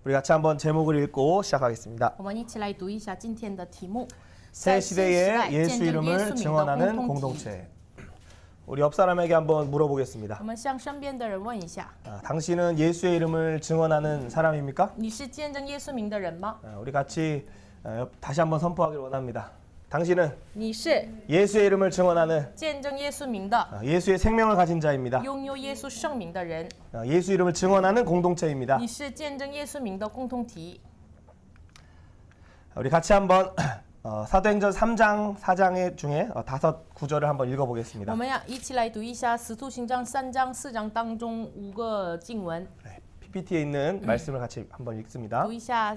우리 같이 한번 제목을 읽고 시작하겠습니다. 我们一起来读一下今天的题目。 새 시대의 예수 이름을 증언하는 공동체. 우리 옆 사람에게 한번 물어보겠습니다. 我们向身边的人问一下， 당신은 예수의 이름을 증언하는 사람입니까? 你是见证耶稣名的人吗？ 우리 같이 다시 한번 선포하기를 원합니다. 당신은 你是 예수의 이름을 증언하는 见证耶稣名的， 예수의 생명을 가진 자입니다. 拥有耶稣圣名的人。 예수 이름을 증언하는 공동체입니다. 你是见证耶稣名的共同体。 우리 같이 한번 사도행전 3장 4장 중에 5구절을 한번 我 읽어보겠습니다. 们要一起来读一下《使徒行传》3章4章当中5个经文， PPT에 있는 말씀을 같이 한번 읽습니다. 读一下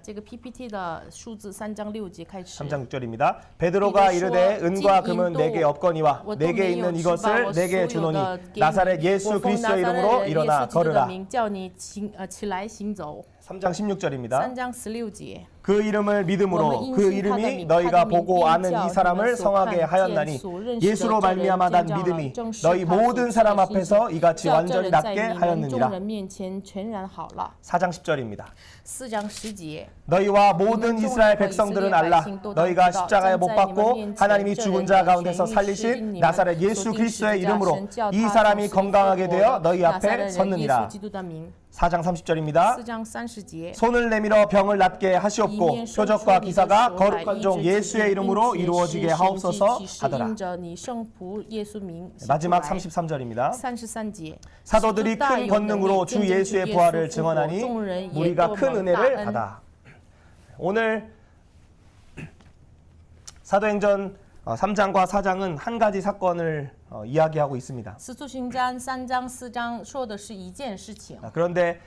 这个 PPT 的数字3章6节开始。 3장 6절입니다. 베드로가 이르되 은과 금은 내게 없거니와 我都 내게 没有 있는 吃吧 이것을 我 내게 所有 주노니 的给你 나사렛 我 예수 奉 그리스도의 拿撒勒 이름으로 人耶 일어나 稣基督的 걸으라. 名叫你起来行走。 3장 16절입니다. 3章16节。 그 이름을 믿음으로 그 이름이 너희가 보고 아는 이 사람을 성하게 하였나니 예수로 말미암아 난 믿음이 너희 모든 사람 앞에서 이같이 완전히 낫게 하였느니라. 4장 10절입니다. 4章10节。 너희와 모든 이스라엘 백성들은 알라. 너희가 십자가에 못 박고 하나님이 죽은 자 가운데서 살리신 나사렛 예수 그리스도의 이름으로 이 사람이 건강하게 되어 너희 앞에 섰느니라. 4장 30절입니다. 4章30节。 손을 내밀어 병을 낫게 하시옵고 표적과 기사가 거룩한 종 예수의 이름으로 이루어지게 하옵소서 하더라. 마지막 33절입니다. 33节。 사도들이 큰 권능으로 주 예수의 부활을 증언하니 우리가 큰 은혜를 받아. 오늘 사도행전 3장과 4장은 한 가지 사건을 이야기하고 있습니다. 使徒行传3章4章说的是一件事情。 그런데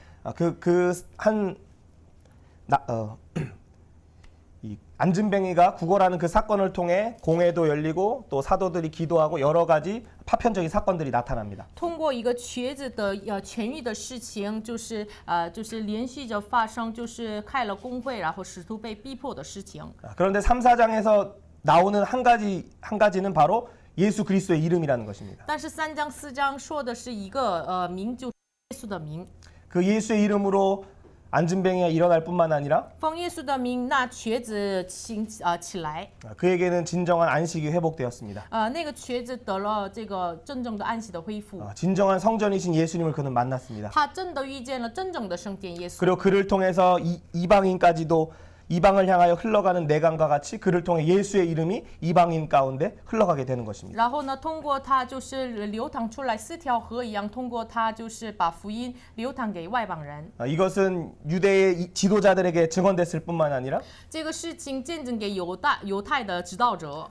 이 안진뱅이가 구걸하는 그 사건을 통해 공회도 열리고 또 사도들이 기도하고 여러 가지 파편적인 사건들이 나타납니다. 通过一个瘸子的痊愈的事情，就是连续着发生，就是开了公会，然后使徒被逼迫的事情。 그런데 3, 4장에서 나오는 한 가지는 바로 예수 그리스도의 이름이라는 것입니다. 但是3章4章说的是一个名，就是耶稣的名。 그 예수의 이름으로 안진뱅이가 일어날 뿐만 아니라 奉耶稣的名，那瘸子起来。 그에게는 진정한 안식이 회복되었습니다. 那个瘸子得了这个真正的安息的恢复。 진정한 성전이신 예수님을 그는 만났습니다. 他真的遇见了真正的圣殿耶稣。 그리고 그를 통해서 이방인까지도 이방을 향하여 흘러가는 내강과 같이 그를 통해 예수의 이름이 이방인 가운데 흘러가게 되는 것입니다. 然后呢，通过他就是流淌出来4条河一样，通过他就是把福音流淌给外邦人。 이것은 유대의 지도자들에게 증언됐을 뿐만 아니라 这个事情见证给犹太的指导者，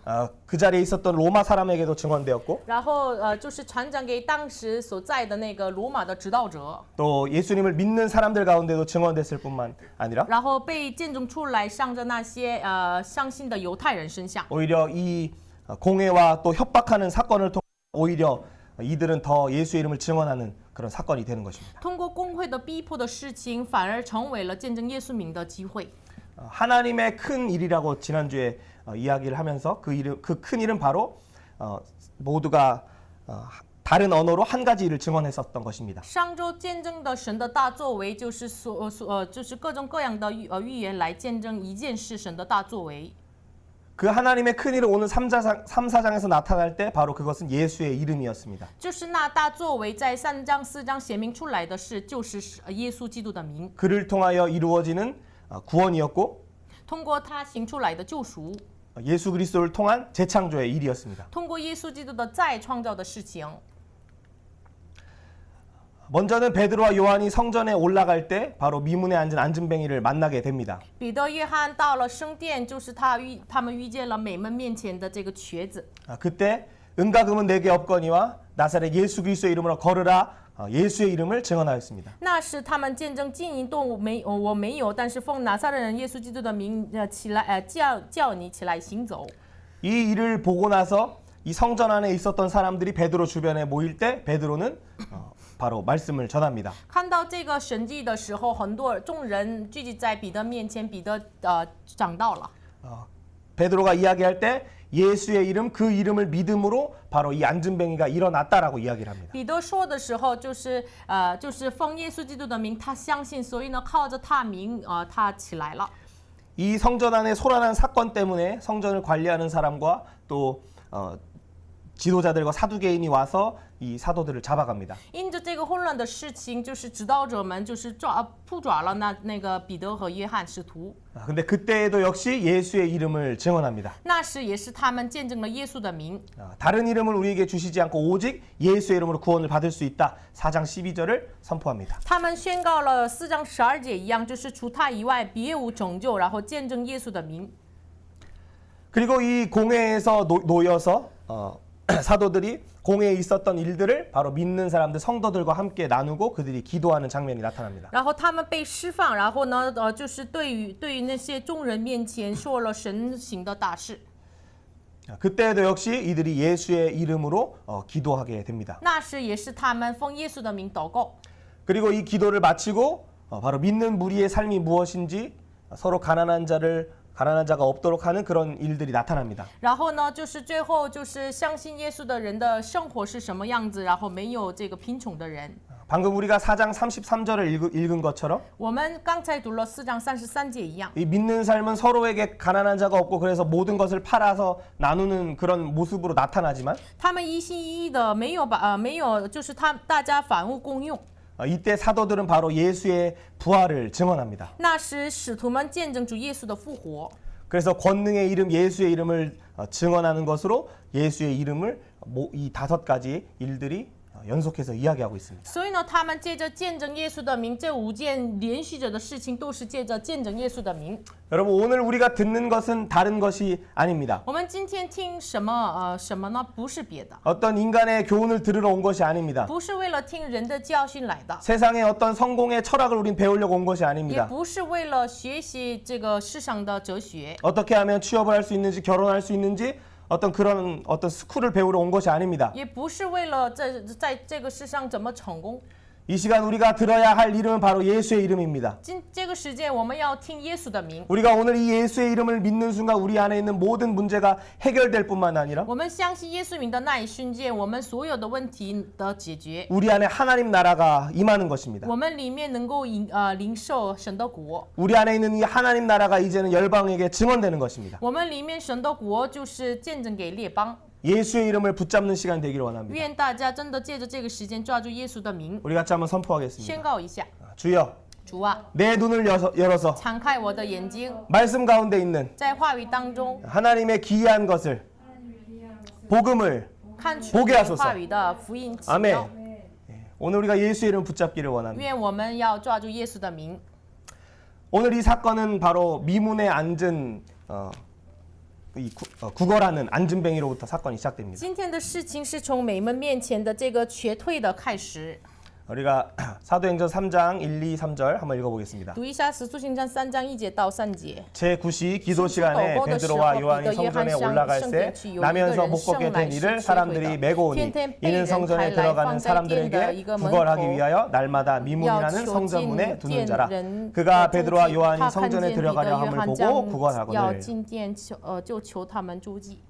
그 자리에 있었던 로마 사람에게도 증언되었고 然后就是传讲给当时所在的那个罗马的指导者， 또 예수님을 믿는 사람들 가운데도 증언됐을 뿐만 아니라 然后被见证出来上着那些相信的犹太人身上。 오히려 이 공회와 또 협박하는 사건을 통해 오히려 이들은 더 예수의 이름을 증언하는 그런 사건이 되는 것입니다. 通过公会的逼迫的事情，反而成为了见证耶稣名的机会。 하나님의 큰 일이라고 지난주에 이야기를 하면서 그 큰 일은 바로 모두가 다른 언어로 한 가지 일을 증언했었던 것입니다. 上周见证的神的大作为，就是就是各种各样的预言来见证一件事神的大作为。 그 하나님의 큰 일은 오늘 3, 4장에서 나타날 때 바로 그것은 예수의 이름이었습니다. 就是那大作为在3章4章显明出来的事，就是耶稣基督的名。 그를 통하여 이루어지는 구원이었고 通过他行出来的救赎， 예수 그리스도를 통한 재창조의 일이었습니다. 通过耶稣基督的再创造的事情。 먼저는 베드로와 요한이 성전에 올라갈 때 바로 미문에 앉은 안진뱅이를 만나게 됩니다. 彼得、约翰到了圣殿，就是他们遇见了美门面前的这个瘸子。 그때 은과 금은 내게 없거니와 나사렛 예수 그리스도의 이름으로 걸으라 예수의 이름을 증언하였습니다. 那是他们见证金银动物我没有，但是奉拿撒勒人耶稣基督的名起来叫你起来行走。 이 일을 보고 나서 이 성전 안에 있었던 사람들이 베드로 주변에 모일 때 베드로는 바로 말씀을 전합니다. 看到这个神迹的时候，众人聚集在彼得面前，彼得讲到了。 베드로가 이야기할 때 예수의 이름 그 이름을 믿음으로 바로 이 안진뱅이가 일어났다라고 이야기를 합니다. 彼得说的时候，就是奉耶稣基督的名，他相信，所以呢，靠着他名，他起来了。 이 성전 안에 소란한 사건 때문에 성전을 관리하는 사람과 또 지도자들과 사두개인이 와서 이 사도들을 잡아갑니다. 因着这个混乱的事情，就是指导者们就是扑爪了那个彼得和约翰使徒。 근데 그때에도 역시 예수의 이름을 증언합니다. 那时也是他们见证了耶稣的名。 다른 이름을 우리에게 주시지 않고 오직 예수의 이름으로 구원을 받을 수 있다. 4장 12절을 선포합니다. 他们宣告了4章12节一样，就是除他以外别无拯救，然后见证耶稣的名。 그리고 이 공회에서 놓여서 사도들이 공회에 있었던 일들을 바로 믿는 사람들 성도들과 함께 나누고 그들이 기도하는 장면이 나타납니다. 然后他们被释放，然后呢，就是对于那些众人面前说了神行的大事。 그때에도 역시 이들이 예수의 이름으로 기도하게 됩니다. 那时也是他们奉耶稣的名祷告。 그리고 이 기도를 마치고 바로 믿는 무리의 삶이 무엇인지 서로 가난한 자가 없도록 하는 그런 일들이 나타납니다. 然后呢，就是最后就是相信耶稣的人的生活是什么样子，然后没有这个贫穷的人。 방금 우리가 4장 33절을 읽은 것처럼 我们刚才读了4章33节一样， 이 믿는 삶은 서로에게 가난한 자가 없고 그래서 모든 것을 팔아서 나누는 그런 모습으로 나타나지만 他们一心一意的没有，就是大家反物共用。 이때 사도들은 바로 예수의 부활을 증언합니다. 那时使徒们见证主耶稣的复活。 그래서 권능의 이름 예수의 이름을 증언하는 것으로 예수의 이름을 이 5가지 일들이 연속해서 이야기하고 있습니다. 所以呢，他们借着见证耶稣的名，这5件连续着的事情都是借着见证耶稣的名。 여러분 오늘 우리가 듣는 것은 다른 것이 아닙니다. 我们今天听什么呢？不是别的， 어떤 인간의 교훈을 들으러 온 것이 아닙니다. 不是为了听人的教训来的， 세상의 어떤 성공의 철학을 우린 배우려고 온 것이 也 아닙니다. 不是为了学习这个世上的哲学， 어떻게 하면 취업을 할 수 있는지 결혼할 수 있는지 어떤 스쿨을 배우러 온 것이 아닙니다. 也不是为了在这个世上怎么成功。 이 시간 우리가 들어야 할 이름은 바로 예수의 이름입니다. 这个时间我们要听耶稣的名。 우리가 오늘 이 예수의 이름을 믿는 순간 우리 안에 있는 모든 문제가 해결될 뿐만 아니라 我们相信耶稣名的那一瞬间，我们所有的问题的解决， 우리 안에 하나님 나라가 임하는 것입니다. 我们里面能够领受神的国。 우리 안에 있는 이 하나님 나라가 이제는 열방에게 증언되는 것입니다. 我们里面神的国就是见证给列邦。 예수의 이름을 붙잡는 시간 되기를 원합니다. 愿大家真的借着这个时间抓住耶稣的名， 우리 같이 한번 선포하겠습니다. 宣告一下： 주여, 主啊， 내 눈을 열어서 敞开我的眼睛， 말씀 가운데 있는 在话语当中 하나님의 기이한 것을 복음을 看出 보게 하소서 话语的福音奇 아멘. 妙。 오늘 우리가 예수의 이름을 붙잡기를 원합니다. 愿我们要抓住耶稣的名。 오늘 이 사건은 바로 미문에 앉은 구걸하는 안진뱅이로부터 사건이 시작됩니다. 今天的事情是从美门面前的这个瘸腿的开始。 우리가 사도행전 3장 1, 2, 3절 한번 읽어보겠습니다. 读一下《使徒行传》3章1节到3节。 제9시 기도 시간에 베드로와 요한이 성전에 올라갈새 나면서 못 걷게 된 이를 사람들이 메고 오니 이는 성전에 들어가는 사람들에게 구걸하기 위하여 날마다 미문이라는 성전문에 두는 자라. 그가 베드로와 요한이 성전에 들어가려 함을 보고 구걸하거늘. 要进殿就求他们住记。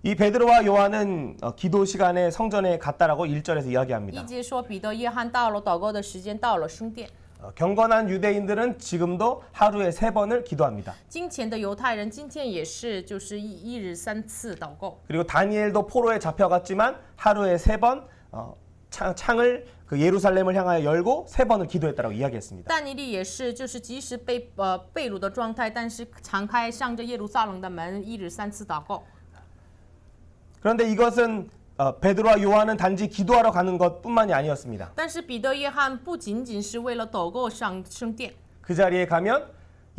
이 베드로와 요한은 기도 시간에 성전에 갔다라고 1절에서 이야기합니다. 1节说彼得、约翰到了祷告的时间，到了圣殿。 경건한 유대인들은 지금도 하루에 3번을 기도합니다. 敬虔的犹太人今天也是，就是一日3次祷告。 그리고 다니엘도 포로에 잡혀갔지만 하루에 3번 창을 그 예루살렘을 향하여 열고 3번을 기도했다라고 이야기했습니다. 但尼利也是，就是即使被掳的状态，但是敞开向着耶路撒冷的门，一日3次祷告。 그런데 이것은 베드로와 요한은 단지 기도하러 가는 것뿐만이 아니었습니다. 但是彼得、约翰不仅仅是为了祷告上圣殿， 그 자리에 가면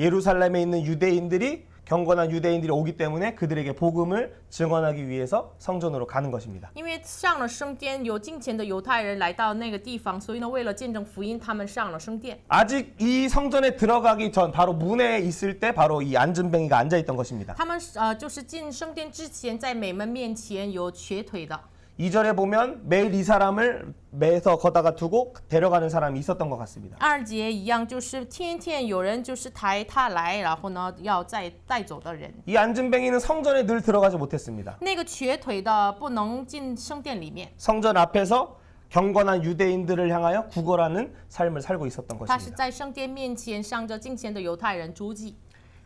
예루살렘에 있는 유대인들이 경건한 유대인들이 오기 때문에 그들에게 복음을 증언하기 위해서 성전으로 가는 것입니다. 因为上了圣殿，有敬虔的犹太人来到那个地方，所以呢，为了见证福音，他们上了圣殿。 아직 이 성전에 들어가기 전 바로 문에 있을 때 바로 이 안진뱅이가 앉아 있던 것입니다. 他们就是进圣殿之前，在美门面前有瘸腿的。 2절에 보면 매일 이 사람을 매서 거다가 두고 데려가는 사람이 있었던 것 같습니다. 2节一样，就是天天有人就是抬他来，然后呢要再带走的人。 이 안진뱅이는 성전에 늘 들어가지 못했습니다. 那个瘸腿的不能进圣殿里面， 성전 앞에서 경건한 유대인들을 향하여 구걸하는 삶을 살고 있었던 他是 것입니다. 在圣殿面前向着敬虔的犹太人诸祭。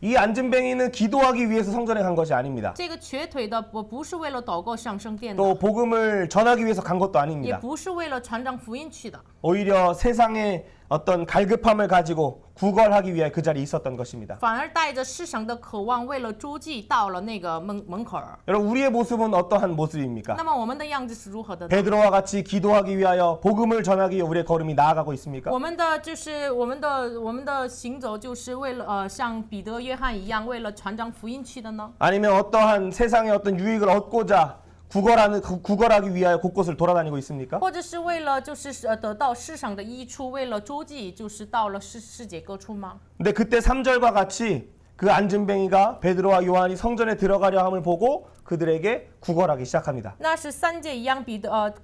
이 안진뱅이는 기도하기 위해서 성전에 간 것이 아닙니다. 这个瘸腿的不是为了祷告上圣殿的， 또 복음을 전하기 위해서 간 것도 也 아닙니다. 不是为了传扬福音去的， 오히려 세상의 어떤 갈급함을 가지고 구걸하기 위해 그 자리에 있었던 것입니다. 反而带着世上的渴望，为了诸祭到了那个门口儿。 여러분 우리의 모습은 어떠한 모습입니까? 那么我们的样子是如何的呢？ 베드로와 같이 기도하기 위하여 복음을 전하기 위해 우리의 걸음이 나아가고 있습니까? 我们的就是我们的行走，就是为了像彼得、约翰一样，为了传扬福音去的呢？ 아니면 어떠한 세상의 어떤 유익을 얻고자 구걸하기 위하여 곳곳을 돌아다니고 있습니까? 或者是为了就是得到世上的益处，为了周济，就是到了世界各处吗？ 근데 그때 3절과 같이 그 안진뱅이가 베드로와 요한이 성전에 들어가려 함을 보고 그들에게 구걸하기 시작합니다. 那是3节一样，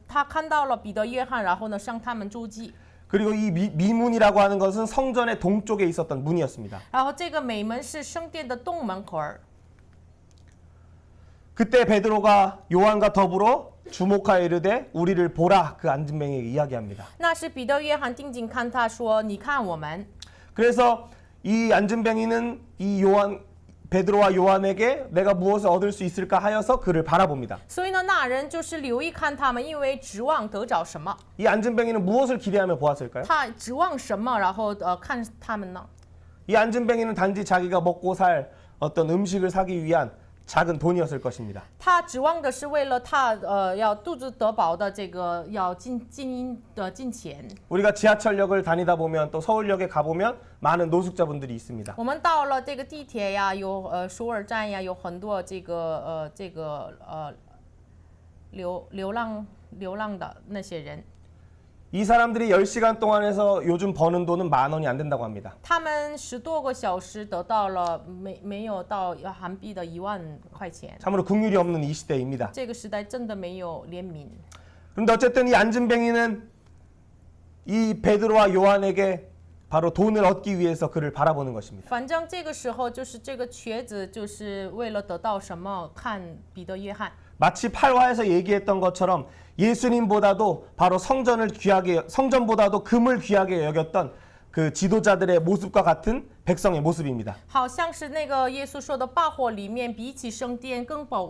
他看到了彼得、约翰，然后呢向他们周济。 그리고 이 미문이라고 하는 것은 성전의 동쪽에 있었던 문이었습니다. 然后这个美门是圣殿的东门口儿。 그때 베드로가 요한과 더불어 주목하여 이르되 우리를 보라 그 안진뱅이에게 이야기합니다. 那是彼得、约翰定睛看他说：“你看我们。” 그래서 이 안진뱅이는 이 베드로와 요한에게 내가 무엇을 얻을 수 있을까 하여서 그를 바라봅니다. 所以呢，那人就是留意看他们，因为指望得着什么。 이 안진뱅이는 무엇을 기대하며 보았을까요? 他指望什么，然后看他们呢？ 이 안진뱅이는 단지 자기가 먹고 살 어떤 음식을 사기 위한 작은 돈이었을 것입니다. 他指望的是为了他要肚子得饱的这个要金钱。 우리가 지하철역을 다니다 보면 또 서울역에 가보면 많은 노숙자분들이 있습니다. 我们到了这个地铁呀，有首尔站呀，有很多流浪的那些人。 이 사람들이 10시간 동안에서 요즘 버는 돈은 10,000원이 안 된다고 합니다. 他们10多个小时得到了没有到韩币的1万块钱。 참으로 긍휼이 없는 이 시대입니다. 这个时代真的没有怜悯。 그런데 어쨌든 이 안진뱅이는 이 베드로와 요한에게 바로 돈을 얻기 위해서 그를 바라보는 것입니다. 反正这个时候就是这个瘸子就是为了得到什么看彼得、约翰。 마치 8화에서 얘기했던 것처럼 예수님보다도 바로 성전보다도 금을 귀하게 여겼던 그 지도자들의 모습과 같은 백성의 모습입니다. 好像是那个耶稣说的8火里面，比起圣殿更宝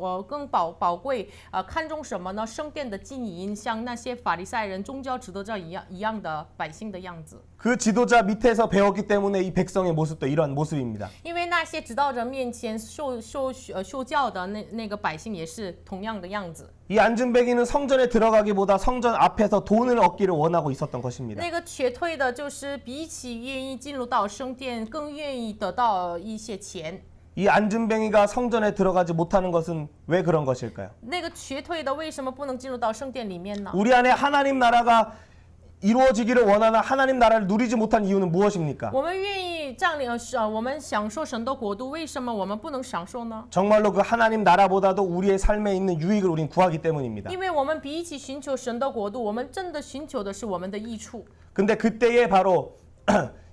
贵，看重什么呢？圣殿的金银，像那些法利赛人、宗教指导者一样的百姓的样子。 그 지도자 밑에서 배웠기 때문에 이 백성의 모습도 이런 모습입니다. 因为那些指导者面前受教的那个百姓也是同样的样子。 이 안진뱅이는 성전에 들어가기보다 성전 앞에서 돈을 얻기를 원하고 있었던 것입니다. 那个瘸腿的，就是比起愿意进入到圣殿，更愿意得到一些钱。 이 안진뱅이가 성전에 들어가지 못하는 것은 왜 그런 것일까요? 那个瘸腿的为什么不能进入到圣殿里面呢？ 우리 안에 하나님 나라가 이루어지기를 원하나 하나님 나라를 누리지 못한 이유는 무엇입니까? 我们愿意占领，我们享受神的国度，为什么我们不能享受呢？ 정말로 그 하나님 나라보다도 우리의 삶에 있는 유익을 우린 구하기 때문입니다. 因为我们比起寻求神的国度，我们真的寻求的是我们的益处。 근데 그때에 바로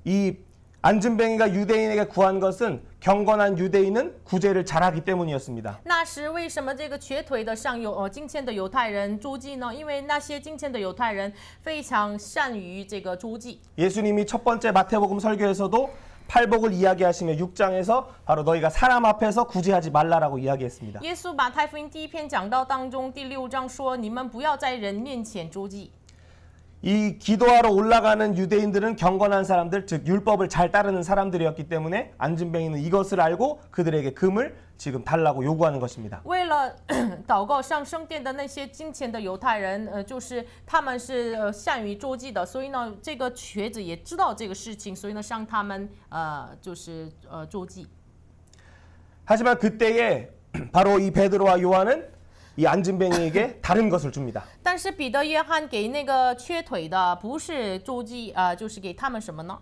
이 안진뱅이가 유대인에게 구한 것은 경건한 유대인은 구제를 잘하기 때문이었습니다. 那时为什么这个瘸腿的向敬虔的犹太人周济呢？因为那些敬虔的犹太人非常善于这个周济。 예수님이 첫 번째 마태복음 설교에서도 팔복을 이야기하시며 6장에서 바로 너희가 사람 앞에서 구제하지 말라라고 이야기했습니다. 耶稣马太福音第1篇讲道当中第6章说：“你们不要在人面前周济。” 이 기도하러 올라가는 유대인들은 경건한 사람들, 즉 율법을 잘 따르는 사람들이었기 때문에 안진뱅이는 이것을 알고 그들에게 금을 지금 달라고 요구하는 것입니다. 为了祷告上圣殿的那些敬虔的犹太人，就是他们是善于周济的，所以呢，这个瘸子也知道这个事情，所以呢，向他们就是周济。 하지만 그때에 바로 이 베드로와 요한은 이 안진뱅이에게 다른 것을 줍니다. 但是彼得、约翰给那个瘸腿的不是周济，就是给他们什么呢？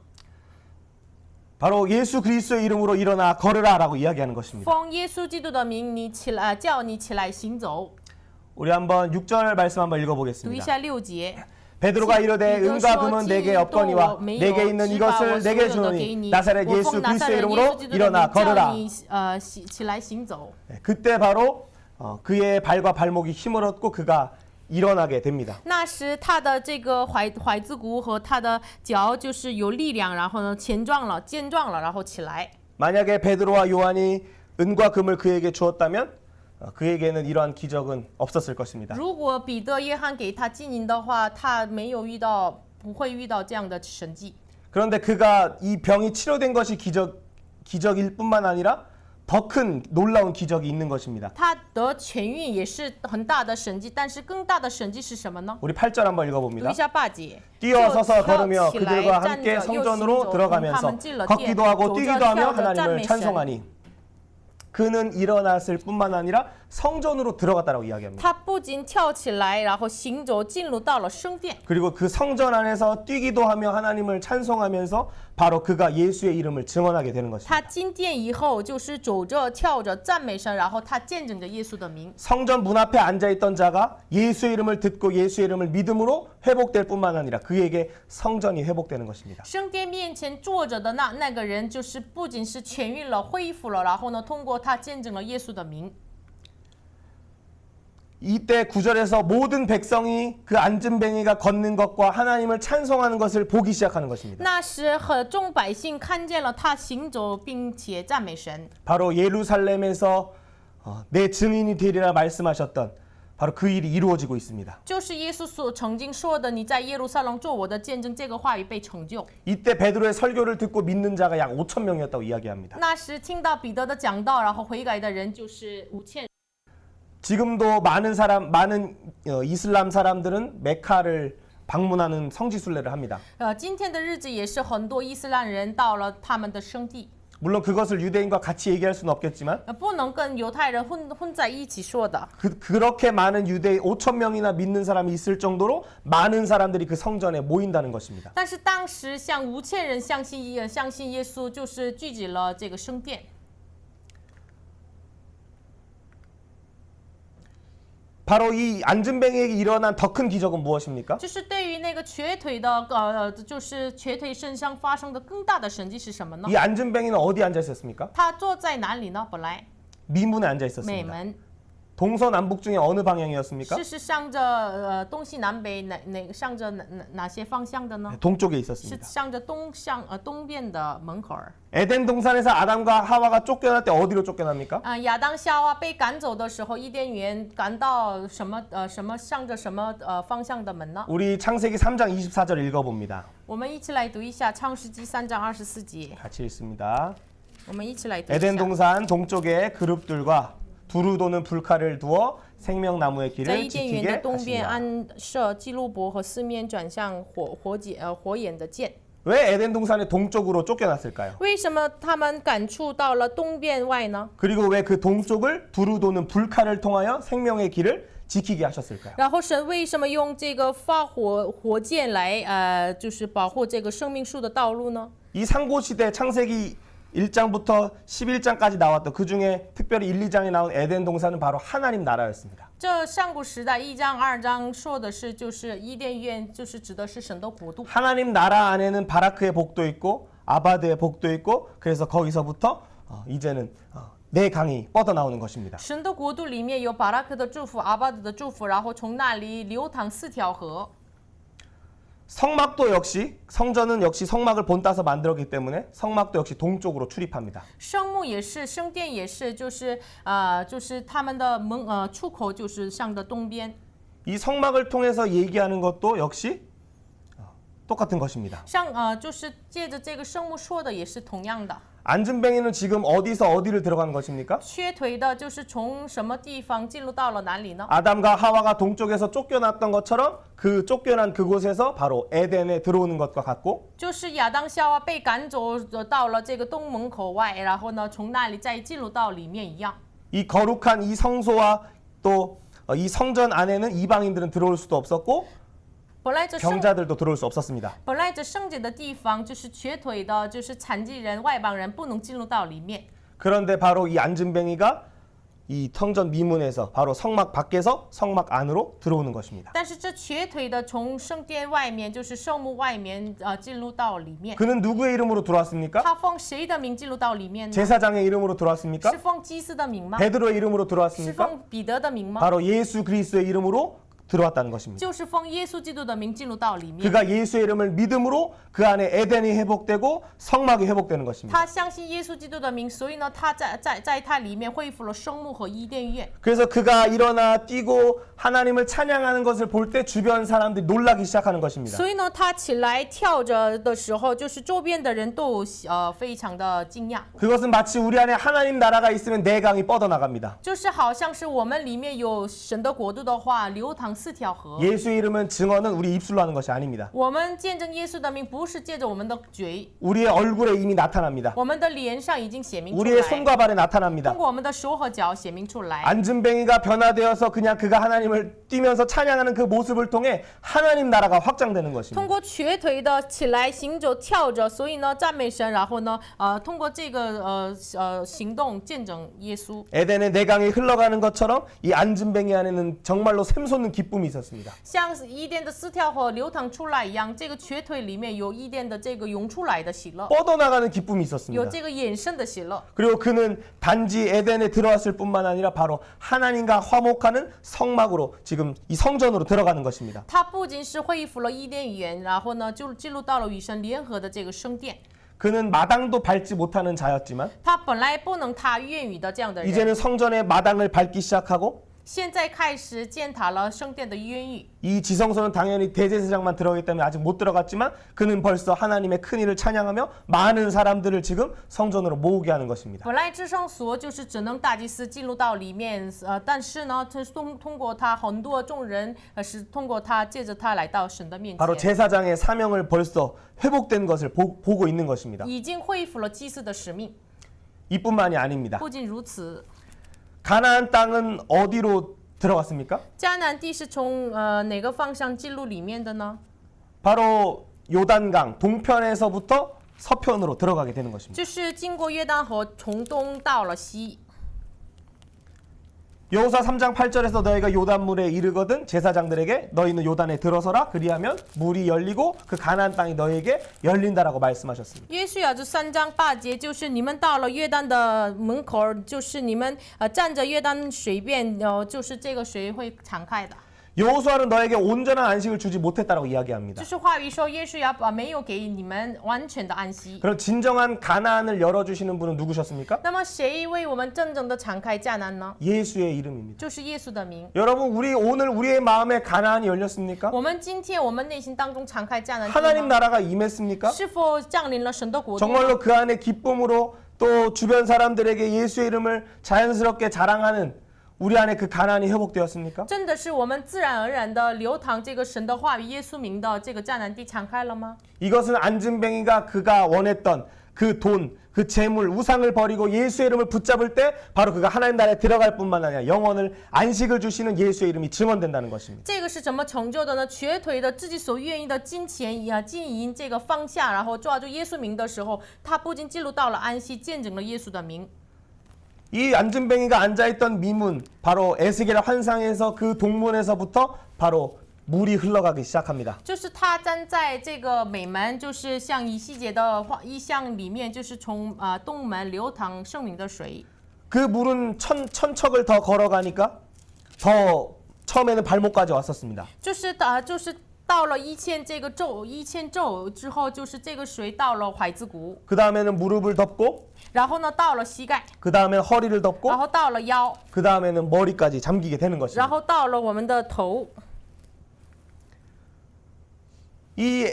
바로 예수 그리스도의 이름으로 일어나 걸으라라고 이야기하는 것입니다. 奉耶稣基督的名，你起来，叫你起来行走。 우리 한번 6절 말씀 한번 读一 읽어보겠습니다. 下6节。 베드로가 이르되 은과 금은 내게 없거니와 내게 있는 이것을 내게 주노니 나사렛 예수 그리스도의 이름으로 일어나 걸으라. 그때 바로 그의 발과 발목이 힘을 얻고 그가 일어나게 됩니다. 那时他的这个踝子骨和他的脚就是有力量，然后呢健壮了，然后起来。 만약에 베드로와 요한이 은과 금을 그에게 주었다면 그에게는 이러한 기적은 없었을 것입니다. 如果彼得、约翰给他金银的话，他不会遇到这样的神迹。 그런데 그가 이 병이 치료된 것이 기적일 뿐만 아니라 더 큰 놀라운 기적이 있는 것입니다. 他得痊愈也是很大的神迹，但是更大的神迹是什么呢？ 우리 8절 한번 读 읽어봅니다. 一下8节。 뛰어서서 就 걸으며 跳起来 그들과 站 함께 着又 성전으로 行走， 들어가면서 他们进了殿， 걷기도 하고 走着 뛰기도 跳 하며 着赞 하나님을 美神。 찬송하니 그는 일어났을 뿐만 아니라 성전으로 들어갔다라고 이야기합니다. 他不仅跳起来，然后行走进入到了圣殿。 그리고 그 성전 안에서 뛰기도 하며 하나님을 찬송하면서 바로 그가 예수의 이름을 증언하게 되는 他 것입니다. 进殿以后，就是走着跳着赞美神，然后他见证着耶稣的名。 성전 문 앞에 앉아있던 자가 예수의 이름을 듣고 예수의 이름을 믿음으로 회복될 뿐만 아니라 그에게 성전이 회복되는 것입니다. 圣殿面前坐着的那个人，就是不仅是痊愈了、恢复了，然后呢，通过他见证了耶稣的名。 이때 9절에서 모든 백성이 그 앉은뱅이가 걷는 것과 하나님을 찬송하는 것을 보기 시작하는 것입니다. 那时和众百姓看见了他行走，并且赞美神。 바로 예루살렘에서 내 증인이 되리라 말씀하셨던 바로 그 일이 이루어지고 있습니다. 就是耶稣所曾经说的：“你在耶路撒冷做我的见证。”这个话语被成就。 이때 베드로의 설교를 듣고 믿는 자가 약 5천 명이었다고 이야기합니다. 那时听到彼得的讲道，然后悔改的人就是5000。 지금도 많은 이슬람 사람들은 메카를 방문하는 성지순례를 합니다. 今天的日子也是很多伊斯兰人到了他们的圣地。 물론 그것을 유대인과 같이 얘기할 수는 없겠지만 不能跟犹太人混在一起说的。 그렇게 많은 유대인 5천 명이나 믿는 사람이 있을 정도로 많은 사람들이 그 성전에 모인다는 것입니다. 但是当时像5000人相信耶稣，就是聚集了这个圣殿。 바로 이 앉은뱅이에게 일어난 더 큰 기적은 무엇입니까? 就是对于那个瘸腿的就是瘸腿身上发生的更大的神迹是什么呢？ 이 앉은뱅이는 어디 앉아 있었습니까? 他坐在哪里呢？本来 미문에 앉아 美 있었습니다. 门， 동서남북 중에 어느 방향이었습니까? 是向着东西南北向着哪些方向的呢？ 동쪽에 是 있었습니다. 向着东边的门口儿。 에덴 동산에서 아담과 하와가 쫓겨날 때 어디로 쫓겨납니까? 亚当夏娃被赶走的时候，伊甸园赶到什么向着什么方向的门呢？ 우리 창세기 3장 24절 읽어봅니다. 我们一起来读一下创世纪3章24节。 같이 읽습니다. 我们一起来读一 에덴 下。 동산 동쪽에 그룹들과 두루 도는 불칼을 두어 생명나무의 在 길을 伊甸园的 지키게 东边 하시니라. 安设基路伯和四面转向火眼的剑。 왜 에덴 동산의 동쪽으로 쫓겨났을까요? 为什么他们赶出到了东边外呢？ 그리고 왜 그 동쪽을 두루 도는 불칼을 통하여 생명의 길을 지키게 하셨을까요? 然后神为什么用这个发火箭来就是保护这个生命树的道路呢？ 이 상고시대 창세기 1장부터 11장까지 나왔던 그 중에 특별히 1, 2장에 나온 에덴 동산은 바로 하나님 나라였습니다. 这上古时代1章2章说的是，就是伊甸园，就是指的是神的国度。 하나님 나라 안에는 바라크의 복도 있고 아바드의 복도 있고 그래서 거기서부터 이제는 내 강이 뻗어나오는 것입니다. 神的国度里面有巴拉克的祝福、阿巴德的祝福，然后从那里流淌4条河。 성막도 역시 성전은 역시 성막을 본따서 만들었기 때문에 성막도 역시 동쪽으로 출입합니다. 圣幕也是，圣殿也是，就是他们的出口就是向着东边。 이 성막을 통해서 얘기하는 것도 역시 똑같은 것입니다. 就是借着这个圣幕说的也是同样的。 앉은뱅이는 지금 어디서 어디를 들어간 것입니까? 瘸腿的就是从什么地方进入到了哪里呢？ 아담과 하와가 동쪽에서 쫓겨났던 것처럼 그 쫓겨난 그곳에서 바로 에덴에 들어오는 것과 같고 就是亚当夏娃被赶走到了这个东门口外，然后呢从那里再进入到里面一样。 이 거룩한 이 성소와 또 이 성전 안에는 이방인들은 들어올 수도 없었고 本来这 경자들도 들어올 수 없었습니다. 本来这圣洁的地方就是瘸腿的，就是残疾人、外邦人不能进入到里面。 그런데 바로 이 앉은뱅이가 이 성전 미문에서 바로 성막 밖에서 성막 안으로 들어오는 것입니다. 但是这瘸腿的从圣殿外面，就是圣幕外面，进入到里面。 그는 누구의 이름으로 들어왔습니까? 他奉谁的名进入到里面呢？ 제사장의 이름으로 들어왔습니까? 是奉祭司的名吗？ 베드로의 이름으로 是 들어왔습니까? 奉彼得的名吗？ 바로 예수 그리스도의 이름으로 들어왔다는 것입니다. 就是奉耶稣基督的名进入到里面。 그가 예수의 이름을 믿음으로 그 안에 에덴이 회복되고 성막이 회복되는 것입니다. 他相信耶稣基督的名，所以呢，他在他里面恢复了生幕和伊甸院。 그래서 그가 일어나 뛰고 하나님을 찬양하는 것을 볼 때 주변 사람들이 놀라기 시작하는 것입니다. 所以呢，他起来跳着的时候，就是周边的人都非常的惊讶， 그것은 마치 우리 안에 하나님 나라가 있으면 내 강이 뻗어나갑니다. 就是好像是我们里面有神的国度的话，流淌4条河。 예수의 이름은 증언은 우리 입술로 하는 것이 아닙니다. 我们见证耶稣的名，不是借着我们的嘴， 우리의 얼굴에 이미 나타납니다. 我们的脸上已经显明出 우리의 来， 손과 발에 나타납니다. 通过我们的手和脚显明出来。 안진뱅이가 변화되어서 그냥 그가 하나님을 뛰면서 찬양하는 그 모습을 통해 하나님 나라가 확장되는 通 것입니다. 过瘸腿的起来行走跳着，所以呢赞美神，然后呢通过这个行动见证耶稣。 에덴의 내강이 흘러가는 것처럼 이 안진뱅이 안에는 정말로 샘솟는 기쁨이 있었습니다. 像伊甸的4条河流淌出来一样，这个瘸腿里面有伊甸的这个涌出来的喜乐， 뻗어나가는 기쁨이 有 있었습니다. 这个衍生的喜乐。 그리고 그는 단지 에덴에 들어왔을 뿐만 아니라 바로 하나님과 화목하는 성막으로 지금 이 성전으로 들어가는 것입니다. 他不仅是恢复了伊甸园，然后呢就进入到了与神联合的这个圣殿。 그는 마당도 밟지 못하는 자였지만 他本来不能踏院宇的这样的人， 이제는 성전의 마당을 밟기 시작하고 现在开始践踏了圣殿的院宇。 이 지성소는 당연히 대제사장만 들어가기 때문에 아직 못 들어갔지만 그는 벌써 하나님의 큰 일을 찬양하며 많은 사람들을 지금 성전으로 모으게 하는 것입니다. 本来至圣所就是只能大祭司进入到里面，但是呢，通过他很多众人，是通过他借着他来到神的面 바로 前， 제사장의 사명을 벌써 회복된 것을 보고 있는 것입니다. 已经恢复了祭司的使命。 이뿐만이 아닙니다. 不仅如此， 가나안 땅은 어디로 들어갔습니까? 迦南地是从哪个方向进入里面的呢？ 바로 요단강 동편에서부터 서편으로 들어가게 되는 것입니다. 就是经过约旦河，从东到了西。 여호수아 3장 8절에서 너희가 요단물에 이르거든 제사장들에게 너희는 요단에 들어서라 그리하면 물이 열리고 그 가나안 땅이 너희에게 열린다라고 말씀하셨습니다. 约书亚这3章8节，就是你们到了约旦的门口，就是你们站着约旦水边，就是这个水会敞开的。 여호수아는 너에게 온전한 안식을 주지 못했다라고 이야기합니다. 就是话语说，约书亚没有给你们完全的安息。 그럼 진정한 가나안을 열어주시는 분은 누구셨습니까? 那么谁为我们真正的敞开迦南呢？ 예수의 이름입니다. 就是耶稣的名。 여러분 오늘 우리의 마음에 가나안이 열렸습니까? 我们今天我们内心当中敞开迦南地 하나님 吗？ 나라가 임했습니까? 是否降临了神的国度？ 정말로 그 안에 기쁨으로 또 주변 사람들에게 예수의 이름을 자연스럽게 자랑하는 우리 안에 그 가나안이 회복되었습니까? 真的是我们自然而然的流淌这个神的话语、耶稣名的这个迦南地敞开了吗？ 이것은 안진뱅이가 그가 원했던 그 돈, 그 재물, 우상을 버리고 예수의 이름을 붙잡을 때 바로 그가 하나님 나라에 들어갈 뿐만 아니라 영원을 안식을 주시는 예수의 이름이 증언된다는 것입니다. 这个是怎么成就的呢？瘸腿的自己所愿意的金钱金银这个放下，然后抓住耶稣名的时候，他不仅进入到了安息，见证了耶稣的名。 이 안진뱅이가 앉아있던 미문, 바로 에스겔의 환상에서 그 동문에서부터 바로 물이 흘러가기 시작합니다. 就是他站在这个美门，就是像以西结的意象里面，就是从东门流淌生命的水。 그 물은 천척을 더 걸어가니까 더 처음에는 발목까지 왔었습니다. 就是到了1000肘之后，就是这个水到了踝子骨， 그 다음에는 무릎을 덮고 然后呢到了膝盖， 그 다음에 허리를 덮고 然后到了腰， 그 다음에는 머리까지 잠기게 되는 然 것입니다. 后到了我们的头。 이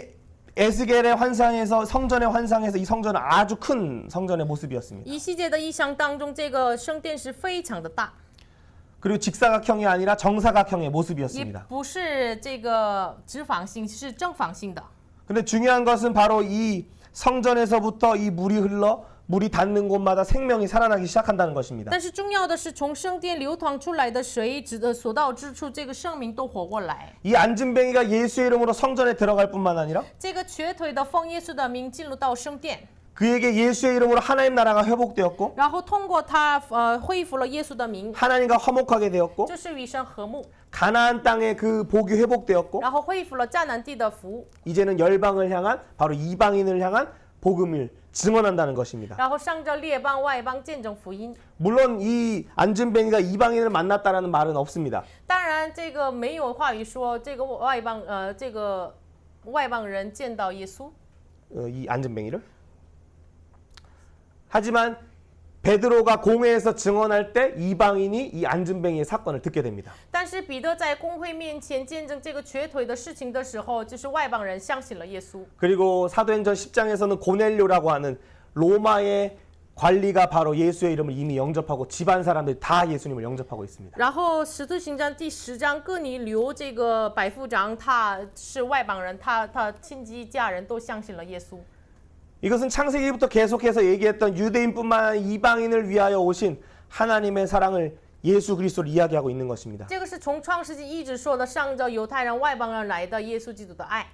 에스겔의 환상에서 성전의 환상에서 이 성전은 아주 큰 성전의 모습이었습니다. 以西结的意象当中，这个圣殿是非常的大， 그리고 직사각형이 아니라 정사각형의 也 모습이었습니다. 不是这个直方形，是正方形的。 근데 중요한 것은 바로 이 성전에서부터 이 물이 흘러 물이 닿는 곳마다 생명이 살아나기 시작한다는 것입니다. 但是重要的是，从圣殿流淌出来的水所到之处，这个生命都活过来。 이 안진뱅이가 예수의 이름으로 성전에 들어갈 뿐만 아니라 这个瘸腿的奉耶稣的名进入到圣殿， 그에게 예수의 이름으로 하나님 나라가 회복되었고 然后通过他恢复了耶稣的名， 하나님과 화목하게 되었고 就是与神和睦， 가나안 땅의 그 복이 회복되었고 然后恢复了迦南地的福， 이제는 열방을 향한 바로 이방인을 향한 복음을 증언한다는 것입니다. 然后上着列邦外邦见证福音。 물론 이 안진뱅이가 이방인을 만났다라는 말은 없습니다. 当然，这个没有话语说这个外邦人见到耶稣。 이 안진뱅이를. 하지만 베드로가 공회에서 증언할 때 이방인이 이 안진뱅이의 사건을 듣게 됩니다. 但是彼得在公会面前见证这个瘸腿的事情的时候，就是外邦人相信了耶稣。 그리고 사도행전 10장에서는 고넬료라고 하는 로마의 관리가 바로 예수의 이름을 이미 영접하고 집안 사람들이 다 예수님을 영접하고 있습니다. 然后使徒行传第10章，哥尼流这个百夫长他是外邦人，他亲戚家人都相信了耶稣。 이것은 창세기부터 계속해서 얘기했던 유대인뿐만 아니라 이방인을 위하여 오신 하나님의 사랑을 예수 그리스도를 이야기하고 있는 것입니다. 这个是从创世纪一直说的，上着犹太人、外邦人来的耶稣基督的爱。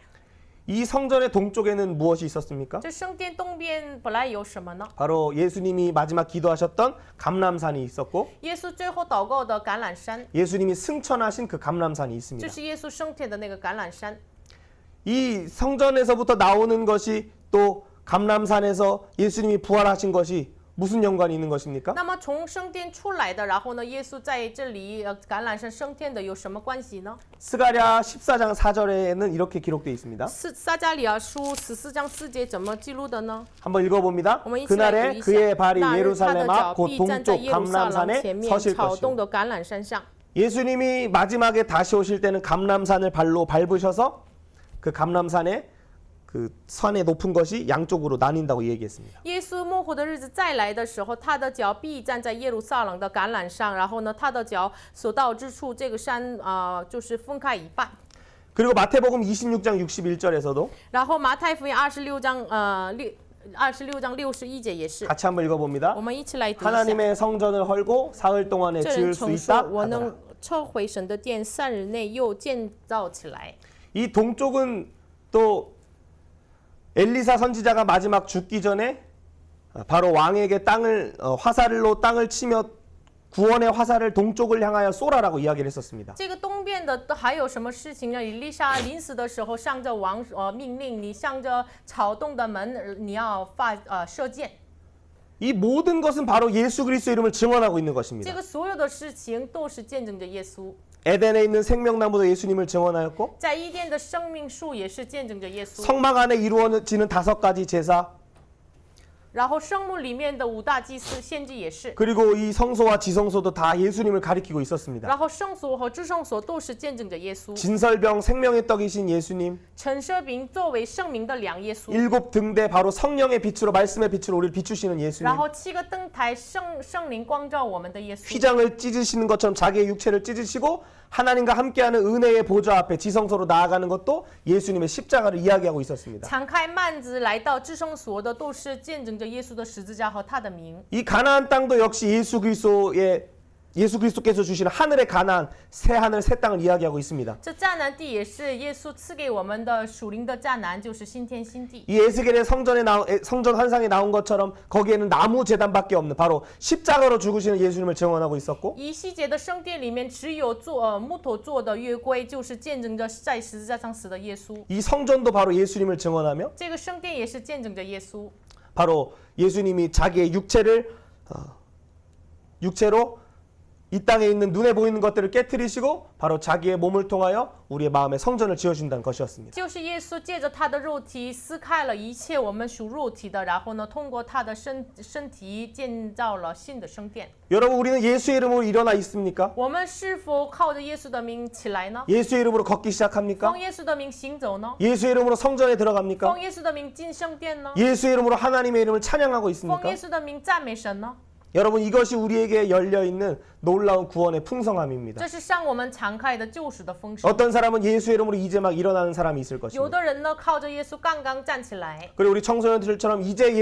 이 성전의 동쪽에는 무엇이 있었습니까? 这圣殿东边本来有什么呢？ 바로 예수님이 마지막 기도하셨던 감람산이 있었고 耶稣最后祷告的橄榄山， 예수님이 승천하신 그 감람산이 就 있습니다. 是耶稣升天的那个橄榄山。 이 성전에서부터 나오는 것이 또 감람산에서 예수님이 부활하신 것이 무슨 연관이 있는 것입니까? 那么从圣殿出来的，然后呢，耶稣在这里橄榄山升天的有什么关系呢？ 스가랴 14장 4절에는 이렇게 기록되어 있습니다. 撒迦利亚书14章4节怎么记录的呢？ 한번 읽어봅니다. 我们一起来读 그날에 一下。 그의 발이 那日他的 예루살렘 脚 앞 곧 必站在 동쪽 耶路撒冷 감람산에 前面 서실 朝 것이요. 东的橄榄山上。 예수님이 마지막에 다시 오실 때는 감람산을 발로 밟으셔서 그 감람산에 그 산의 높은 것이 양쪽으로 나뉜다고 얘기했습니다. 耶稣末后的日子再来的时候，他的脚必站在耶路撒冷的橄榄上，然后呢，他的脚所到之处，这个山就是分开一半。 그리고 마태복음 26장 61절에서도 然后马太福音26章61节也是， 같이 한번 읽어봅니다. 我们一起来读一下。 하나님의 성전을 헐고 사흘 동안에 这人 지을 수 曾 있다 说：“我 하더라. 能撤回神的殿，3日内又建造起来。” 이 동쪽은 또 엘리사 선지자가 마지막 죽기 전에 바로 왕에게 화살로 땅을 치며 구원의 화살을 동쪽을 향하여 쏘라라고 이야기를 했었습니다. 这个东边的还有什么事情呢？以利沙临死的时候，向着王命令你向着朝东的门，你要射箭。 이 모든 것은 바로 예수 그리스도의 이름을 증언하고 있는 것입니다. 这个所有的事情都是见证着耶稣。 에덴에 있는 생명나무도 예수님을 증언하였고 在伊甸的生命树也是见证着耶稣。 성막 안에 이루어지는 5가지 제사 然后圣幕里面的5大祭司、先知也是。 그리고 이 성소와 지성소도 다 예수님을 가리키고 있었습니다. 然后圣所和至圣所都是见证着耶稣。 진설병 생명의 떡이신 예수님 陈设饼作为圣明的粮，耶稣。 7 등대 바로 성령의 빛으로 말씀의 빛으로 우리를 비추시는 예수님 然后7个灯台，圣灵光照我们的耶稣。 휘장을 찢으시는 것처럼 자기의 육체를 찢으시고 하나님과 함께하는 은혜의 보좌 앞에 지성소로 나아가는 것도 예수님의 십자가를 이야기하고 있었습니다. 敞开幔子来到至圣所的，都是见证着耶稣的十字架和他的名。 이 가나안 땅도 역시 예수 그리스도께서 주시는 하늘의 가나안, 새 하늘 새 땅을 이야기하고 있습니다. 这迦南地也是耶稣赐给我们的属灵的迦南，就是新天新地。 이 에스겔의 성전 환상에 나온 것처럼 거기에는 나무 제단밖에 없는 바로 십자가로 죽으시는 예수님을 증언하고 있었고 以西结的圣殿里面只有木头做的约柜，就是见证着在十字架上死的耶稣。 이 성전도 바로 예수님을 증언하며 这个圣殿也是见证着耶稣。 바로 예수님이 자기의 육체로 이 땅에 있는 눈에 보이는 것들을 깨트리시고 바로 자기의 몸을 통하여 우리의 마음에 성전을 지어준다는 것이었습니다. 就是耶稣借着他的肉体撕开了一切我们属肉体的，然后呢，通过他的身体建造了新的圣殿。 여러분 우리는 예수의 이름으로 일어나 있습니까? 我们是否靠着耶稣的名起来呢？ 예수의 이름으로 걷기 시작합니까? 奉耶稣的名行走呢？ 예수의 이름으로 성전에 들어갑니까? 奉耶稣的名进圣殿呢？ 예수의 이름으로 하나님의 이름을 찬양하고 奉 있습니까? 耶稣的名赞美神呢？ 여러분 이것이 우리에게 열려있는 놀라운 구원의 풍성함입니다. 这是向我们敞开的救赎的丰盛。 어떤 사람은 예수의 이름으로 이제 막 일어나는 사람이 있을 有 것입니다. 的人呢，靠着耶稣刚刚站起来。 그리고 우리 청소년들처럼 이제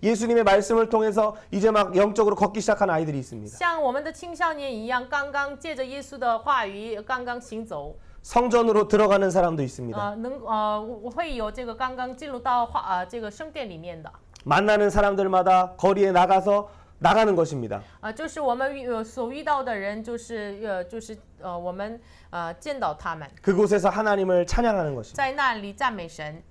예수님의 말씀을 통해서 이제 막 영적으로 걷기 시작한 아이들이 있습니다. 像我们的青少年一样，刚刚借着耶稣的话语，刚刚行走。 성전으로 들어가는 사람도 있습니다. 我会有这个刚刚进入到这个圣殿里面的。 만나는 사람들마다 거리에 나가는 것입니다. 就是我们所遇到的人，我们见到他们， 그곳에서 하나님을 찬양하는 것입니다. 在那里赞美神。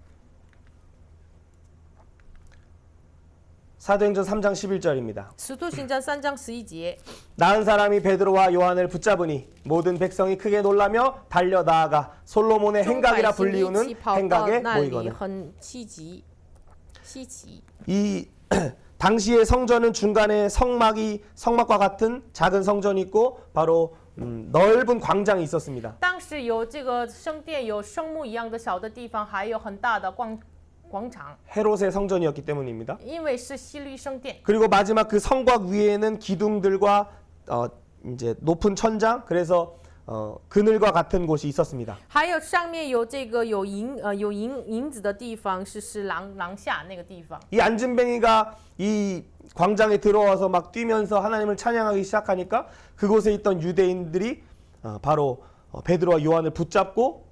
사도행전 3장 11절입니다. 使徒行传3章11节， 나은 사람이 베드로와 요한을 붙잡으니 모든 백성이 크게 놀라며 달려 나아가 솔로몬의 众百 행각이라 姓一 불리우는 起跑到 행각에 那里， 모이거든. 很稀奇。 이 당시의 성전은 중간에 성막과 같은 작은 성전이 있고 바로 넓은 광장이 있었습니다. 当时有这个圣殿，有圣幕一样的小的地方，还有很大的广场， 헤롯의 성전이었기 때문입니다. 因为是希律圣殿。 그리고 마지막 그 성곽 위에는 기둥들과 이제 높은 천장, 그래서 그늘과 같은 곳이 있었습니다. 还有上面有这个有银子的地方，是廊下那个地方。 이 안진뱅이가 이 광장에 들어와서 막 뛰면서 하나님을 찬양하기 시작하니까 그곳에 있던 유대인들이 바로 베드로와 요한을 붙잡고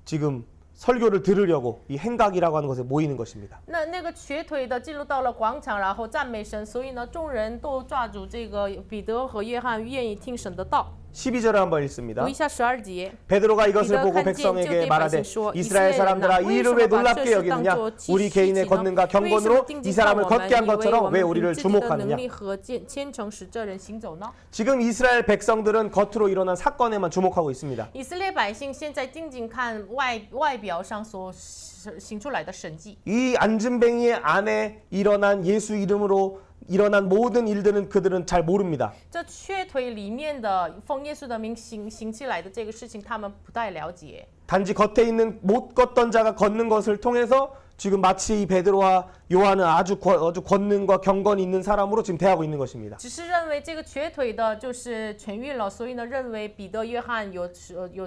지금 설교를 들으려고 이 행각이라고 하는 곳에 모이는 것입니다. 那个瘸腿的进入到了广场，然后赞美神，所以呢，众人都抓住这个彼得和约翰，愿意听神的道。 12절을 한번 읽습니다. 读一下12节。 베드로가 이것을 보고 백성에게 말하되 이스라엘 사람들아 이 일을 왜 놀랍게 여기느냐 우리 개인의 권능과 경건으로 이 사람을 걷게 한 것처럼 왜 우리를 주목하느냐. 지금 이스라엘 백성들은 겉으로 일어난 사건에만 주목하고 있습니다. 以色列百姓现在仅仅看外表上所行出来的神迹。 이 안진뱅이의 안에 일어난 예수 이름으로 일어난 모든 일들은 그들은 잘 모릅니다. 这瘸腿里面的奉耶稣的名行起来的这个事情，他们不太了解。 단지 겉에 있는 못 걷던 자가 걷는 것을 통해서 지금 마치 이 베드로와 요한은 아주 권능과 경건이 있는 사람으로 지금 대하고 있는 것입니다. 只是认为这个瘸腿的就是痊愈了，所以呢，认为彼得、约翰有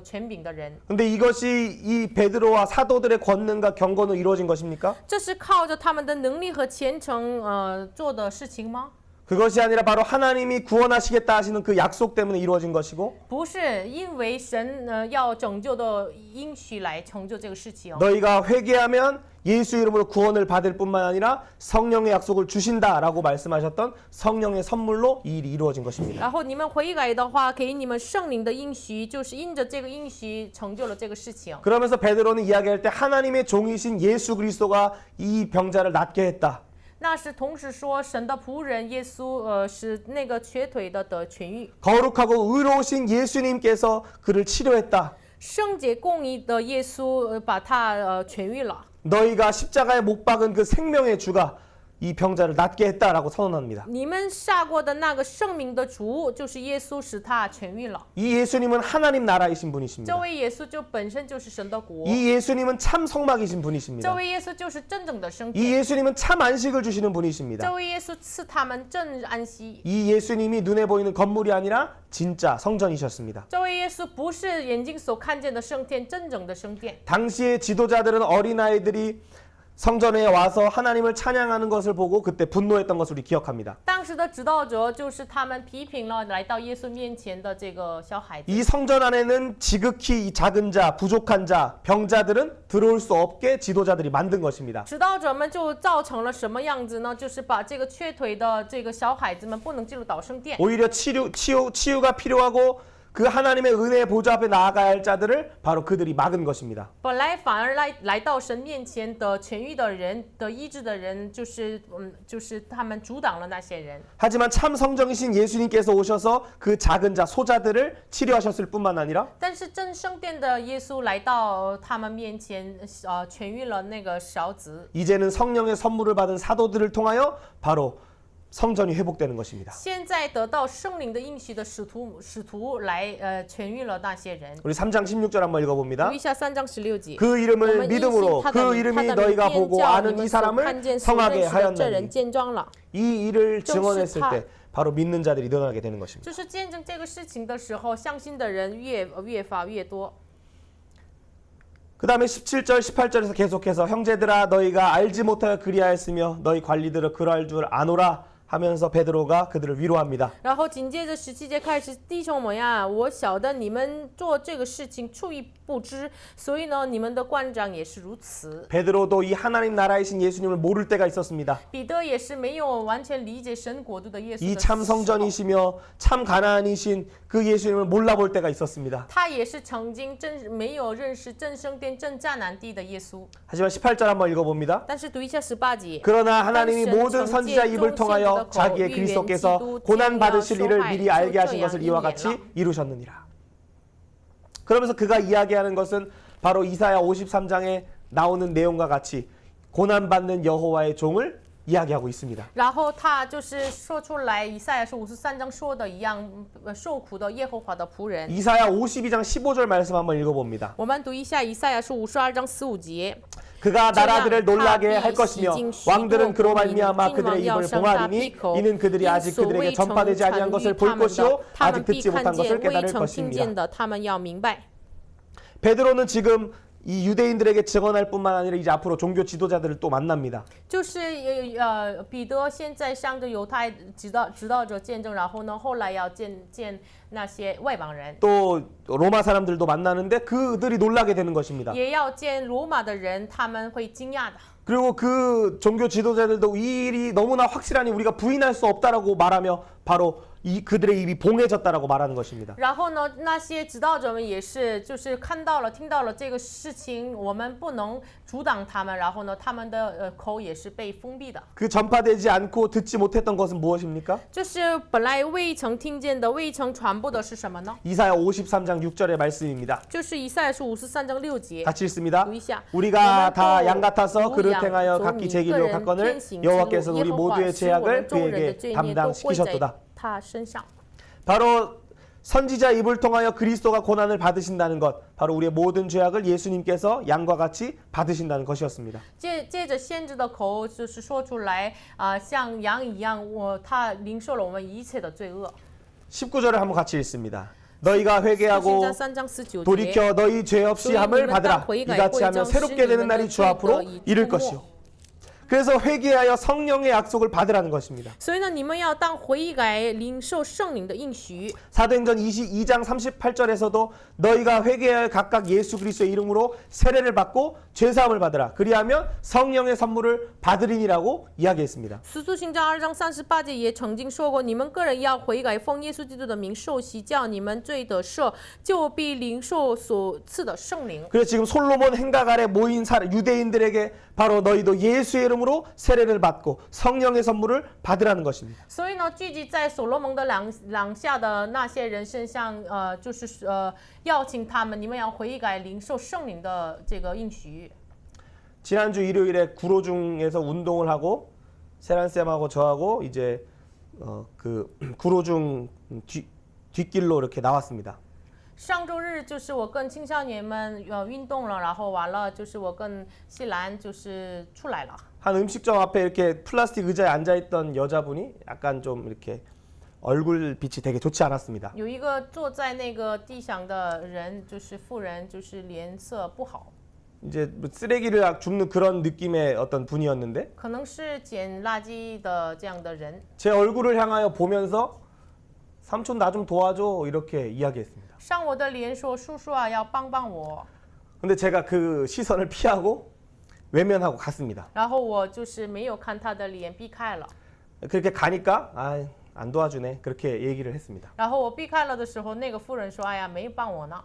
权柄的人。 근데 이것이 이 베드로와 사도들의 권능과 경건으로 이루어진 것입니까? 这是靠着他们的能力和虔诚做的事情吗？ 그것이 아니라 바로 하나님이 구원하시겠다 하시는 그 약속 때문에 이루어진 것이고 不是，因为神要拯救的应许来成就这个事情。 너희가 회개하면 예수 이름으로 구원을 받을 뿐만 아니라 성령의 약속을 주신다라고 말씀하셨던 성령의 선물로 이 일이 이루어진 것입니다. 然后你们悔改的话，给你们圣灵的应许，就是因着这个应许成就了这个事情。 그러면서 베드로는 이야기할 때 하나님의 종이신 예수 그리스도가 이 병자를 낫게 했다. 那是同时说，神的仆人耶稣，使那个瘸腿的得痊愈。 거룩하고 의로우신 예수님께서 그를 치료했다. 圣洁公义的耶稣，把他痊愈了。 너희가 십자가에 못 박은 그 생명의 주가 이 병자를 낫게 했다라고 선언합니다. 你们杀过的那个圣名的主，就是耶稣，使他痊愈了。 이 예수님은 하나님 나라이신 这 분이십니다. 位耶稣就本身就是神的国， 이 예수님은 참 성막이신 这 분이십니다. 位耶稣就是真正的圣 이 殿， 예수님은 참 안식을 주시는 这 분이십니다. 位耶稣赐他们真安息。 이 예수님이 눈에 보이는 건물이 아니라 진짜 성전이셨습니다. 这位耶稣不是眼睛所看见的圣殿，真正的圣殿。 당시의 지도자들은 어린아이들이 성전에 와서 하나님을 찬양하는 것을 보고 그때 분노했던 것을 우리 기억합니다. 当时的指导者就是他们批评了来到耶稣面前的这个小孩子。 이 성전 안에는 지극히 이 작은 자, 부족한 자, 병자들은 들어올 수 없게 지도자들이 만든 것입니다. 指导者们就造成了什么样子呢？就是把这个瘸腿的这个小孩子们不能进入到圣殿， 오히려 치유가 필요하고 그 하나님의 은혜의 보좌 앞에 나아가야 할 자들을 바로 그들이 막은 것입니다. 本来反而来到神面前的痊愈的人、得医治的人，就是他们阻挡了那些人。 하지만 참 성정이신 예수님께서 오셔서 그 작은 자, 소자들을 치료하셨을 뿐만 아니라 但是真圣殿的耶稣来到他们面前，痊愈了那个小子。 이제는 성령의 선물을 받은 사도들을 통하여 바로 성전이 회복되는 것입니다. 现在得到圣灵的应许的使徒来痊愈了那些人。 우리 3장 16절 한번 읽어봅니다. 读一下3章16节。 그 이름을 믿음으로 그 이름이 너희가 보고 아는 이 사람을 성하게 하였나니 이 일을 증언했을 때 바로 믿는 자들이 늘어나게 되는 것입니다. 就是见证这个事情的时候，相信的人越发越多。 그 다음에 17절 18절에서 계속해서 형제들아 너희가 알지 못하여 그리하였으며 너희 관리들은 그러할 줄 아노라 하면서 베드로가 그들을 위로합니다. 然后紧接着17节开始，弟兄们呀，我晓得你们做这个事情出于不知，所以呢，你们的官长也是如此。 베드로도 이 하나님 나라이신 예수님을 모를 때가 있었습니다. 彼得也是没有完全理解神国度的耶稣 이 的 참 时候 성전이시며 참 가나안이신 그 예수님을 몰라볼 때가 있었습니다. 他也是曾经没有认识真圣殿真迦南地的耶稣。 하지만 18절 한번 읽어봅니다. 但是读一下18节。 그러나 하나님이 모든 선지자 입을 통하여 자기의 그리스도께서 고난 받으실 일을 미리 알게 하신 것을 이와 같이 이루셨느니라. 그러면서 그가 이야기하는 것은 바로 이사야 53장에 나오는 내용과 같이 고난 받는 여호와의 종을 이야기하고 있습니다. 然后他就是说出来，以赛亚书53章说的一样，受苦的耶和华的仆人。 이사야 52장 15절 말씀 한번 읽어봅니다. 我们读一下以赛亚书52章15节。 그가 나라들을 놀라게 할 것이며 왕들은 그로 말미암아 그들의 입을 봉하리니 이는 그들이 아직 그들에게 전파되지 아니한 것을 볼 것이요 아직 듣지 못한 것을 깨달을 것입니다. 베드로는 지금 이 유대인들에게 증언할 뿐만 아니라 이제 앞으로 종교 지도자들을 또 만납니다. 就是彼得现在向着犹太指导者见证，然后呢，后来要见那些外邦人， 또 로마 사람들도 만나는데 그들이 놀라게 되는 것입니다. 也要见罗马的人，他们会惊讶的。 그리고 그 종교 지도자들도 이 일이 너무나 확실하니 우리가 부인할 수 없다라고 말하며 바로 그들의 입이 봉해졌다라고 말하는 것입니다. 然后呢，那些指导者们也是，就是看到了、听到了这个事情，我们不能阻挡他们。然后呢，他们的口也是被封闭的。 그 전파되지 않고 듣지 못했던 것은 무엇입니까? 就是本来未曾听见的、未曾传播的是什么呢？ 이사야 53장 6절의 말씀입니다. 就是以赛亚书53章6节。 같이 읽습니다. 读一下。 우리가 다 양 같아서 그릇 행하여 각기 제 길로 갔거늘 여호와께서 우리 모두의 죄악을 그에게 담당시키셨도다. 他身上。 바로 선지자 입을 통하여 그리스도가 고난을 받으신다는 것, 바로 우리의 모든 죄악을 예수님께서 양과 같이 받으신다는 것이었습니다. 借着先知的口，就是说出来，像羊一样，他领受了我们一切的罪恶。 19절을 한번 같이 읽습니다. 너희가 회개하고 3장 19节 돌이켜 너희 죄 없이 함을 받으라. 이같이 하면 새롭게 되는 날이 주 앞으로 이를 것이요. 그래서 회개하여 성령의 약속을 받으라는 것입니다. 所以呢，你们要当悔改，领受圣灵的应许。 사도행전 22장 38절에서도 너희가 회개하여 각각 예수 그리스도의 이름으로 세례를 받고 죄 사함을 받으라. 그리하면 성령의 선물을 받으리니라고 이야기했습니다. 使徒行传2章38节也曾经说过，你们个人要悔改，奉耶稣基督的名受洗，叫你们罪得赦，就必领受所赐的圣灵。 그래서 지금 솔로몬 행각 아래 모인 유대인들에게 바로 너희도 예수의 이름으로 세례를 받고 성령의 선물을 받으라는 것입니다. 所以呢，聚集在所罗门的廊下的那些人身上，就是邀请他们，你们要悔改，领受圣灵的这个应许。 지난주 일요일에 구로중에서 운동을 하고 세란쌤하고 저하고 이제 그 구로중 뒷길로 이렇게 나왔습니다. 上周日就是我跟青少年们运动了，然后完了就是我跟西兰就是出来了。 한 음식점 앞에 이렇게 플라스틱 의자에 앉아있던 여자분이 약간 좀 이렇게 얼굴 빛이 되게 좋지 않았습니다. 有一个坐在那个地上的人，就是妇人，就是脸色不好， 이제 뭐 쓰레기를 줍는 그런 느낌의 어떤 분이었는데 可能是捡垃圾的这样的人。 제 얼굴을 향하여 보면서 삼촌 나 좀 도와줘 이렇게 이야기했습니다. 上我的脸说：“叔叔啊，要帮帮我。” 근데 제가 그 시선을 피하고 외면하고 갔습니다. 然后我就是没有看他的脸，避开了。 그렇게 가니까 안 도와주네 그렇게 얘기를 했습니다. 然后我避开了的时候，那个妇人说：“哎呀，没帮我呢。”